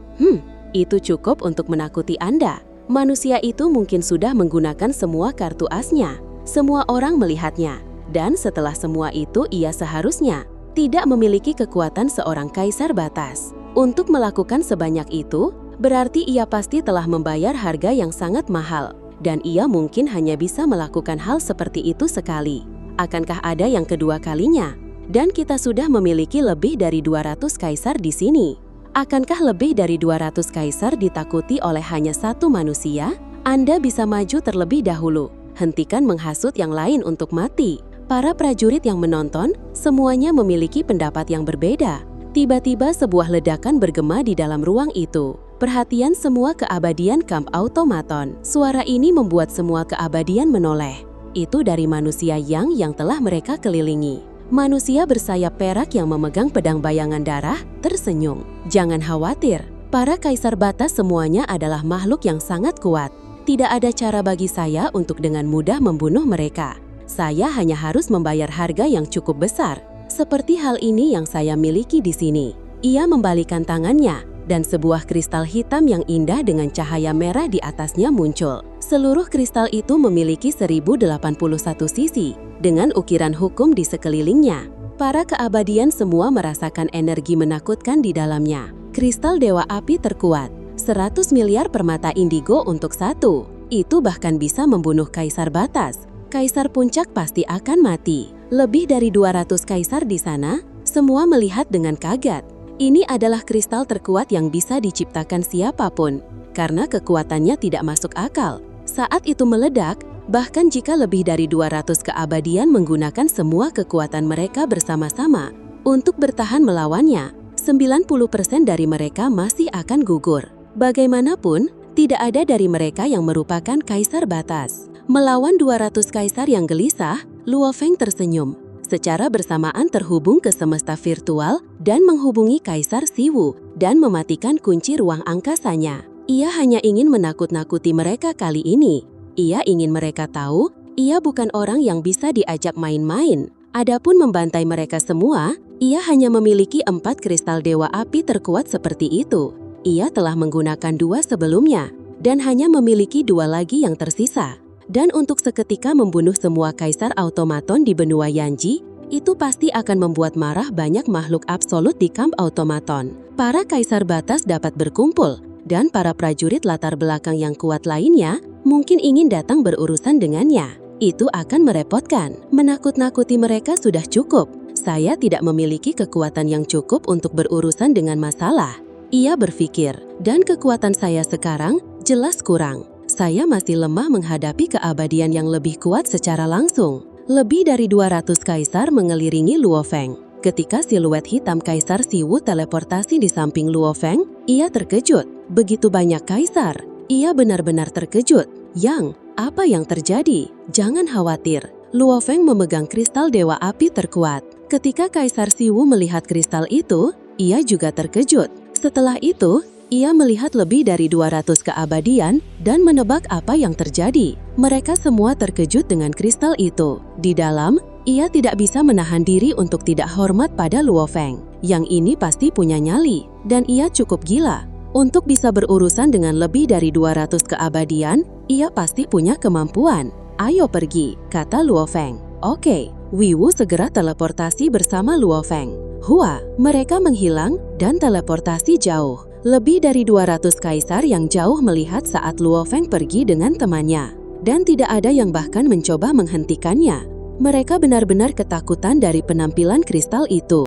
Speaker 1: Itu cukup untuk menakuti Anda. Manusia itu mungkin sudah menggunakan semua kartu asnya. Semua orang melihatnya. Dan setelah semua itu ia seharusnya tidak memiliki kekuatan seorang kaisar batas. Untuk melakukan sebanyak itu, berarti ia pasti telah membayar harga yang sangat mahal. Dan ia mungkin hanya bisa melakukan hal seperti itu sekali. Akankah ada yang kedua kalinya? Dan kita sudah memiliki lebih dari 200 kaisar di sini. Akankah lebih dari 200 kaisar ditakuti oleh hanya satu manusia? Anda bisa maju terlebih dahulu. Hentikan menghasut yang lain untuk mati. Para prajurit yang menonton, semuanya memiliki pendapat yang berbeda. Tiba-tiba sebuah ledakan bergema di dalam ruang itu. Perhatian semua keabadian Camp Automaton. Suara ini membuat semua keabadian menoleh. Itu dari manusia yang telah mereka kelilingi. Manusia bersayap perak yang memegang pedang bayangan darah tersenyum. Jangan khawatir, para kaisar batas semuanya adalah makhluk yang sangat kuat. Tidak ada cara bagi saya untuk dengan mudah membunuh mereka. Saya hanya harus membayar harga yang cukup besar. Seperti hal ini yang saya miliki di sini. Ia membalikan tangannya, dan sebuah kristal hitam yang indah dengan cahaya merah di atasnya muncul. Seluruh kristal itu memiliki 1081 sisi, dengan ukiran hukum di sekelilingnya. Para keabadian semua merasakan energi menakutkan di dalamnya. Kristal Dewa Api terkuat, 100 miliar permata indigo untuk satu. Itu bahkan bisa membunuh kaisar batas. Kaisar puncak pasti akan mati. Lebih dari 200 kaisar di sana, semua melihat dengan kaget. Ini adalah kristal terkuat yang bisa diciptakan siapapun, karena kekuatannya tidak masuk akal. Saat itu meledak, bahkan jika lebih dari 200 keabadian menggunakan semua kekuatan mereka bersama-sama untuk bertahan melawannya, 90% dari mereka masih akan gugur. Bagaimanapun, tidak ada dari mereka yang merupakan kaisar batas. Melawan 200 kaisar yang gelisah, Luo Feng tersenyum. Secara bersamaan terhubung ke semesta virtual dan menghubungi Kaisar Siwu dan mematikan kunci ruang angkasanya. Ia hanya ingin menakut-nakuti mereka kali ini. Ia ingin mereka tahu, ia bukan orang yang bisa diajak main-main. Adapun membantai mereka semua, ia hanya memiliki 4 kristal Dewa Api terkuat seperti itu. Ia telah menggunakan 2 sebelumnya, dan hanya memiliki 2 lagi yang tersisa. Dan untuk seketika membunuh semua kaisar automaton di benua Yanji,
Speaker 2: Itu pasti akan membuat marah banyak makhluk absolut di kamp automaton. Para kaisar batas dapat berkumpul, dan para prajurit latar belakang yang kuat lainnya mungkin ingin datang berurusan dengannya. Itu akan merepotkan. Menakut-nakuti mereka sudah cukup. Saya tidak memiliki kekuatan yang cukup untuk berurusan dengan masalah. Ia berpikir, dan kekuatan saya sekarang jelas kurang. Saya masih lemah menghadapi keabadian yang lebih kuat secara langsung. Lebih dari 200 kaisar mengelilingi Luo Feng. Ketika siluet hitam Kaisar Siwu teleportasi di samping Luo Feng, ia terkejut. Begitu banyak kaisar. Ia benar-benar terkejut. Yang, apa yang terjadi? Jangan khawatir. Luo Feng memegang kristal Dewa Api terkuat. Ketika Kaisar Siwu melihat kristal itu, ia juga terkejut. Setelah itu, ia melihat lebih dari 200 keabadian dan menebak apa yang terjadi. Mereka semua terkejut dengan kristal itu. Di dalam, ia tidak bisa menahan diri untuk tidak hormat pada Luo Feng. Yang ini pasti punya nyali, dan ia cukup gila. Untuk bisa berurusan dengan lebih dari 200 keabadian, ia pasti punya kemampuan. Ayo pergi, kata Luo Feng. Oke, Wiwu segera teleportasi bersama Luo Feng. Hua, mereka menghilang dan teleportasi jauh. Lebih dari 200 kaisar yang jauh melihat saat Luo Feng pergi dengan temannya. Dan tidak ada yang bahkan mencoba menghentikannya. Mereka benar-benar ketakutan dari penampilan kristal itu.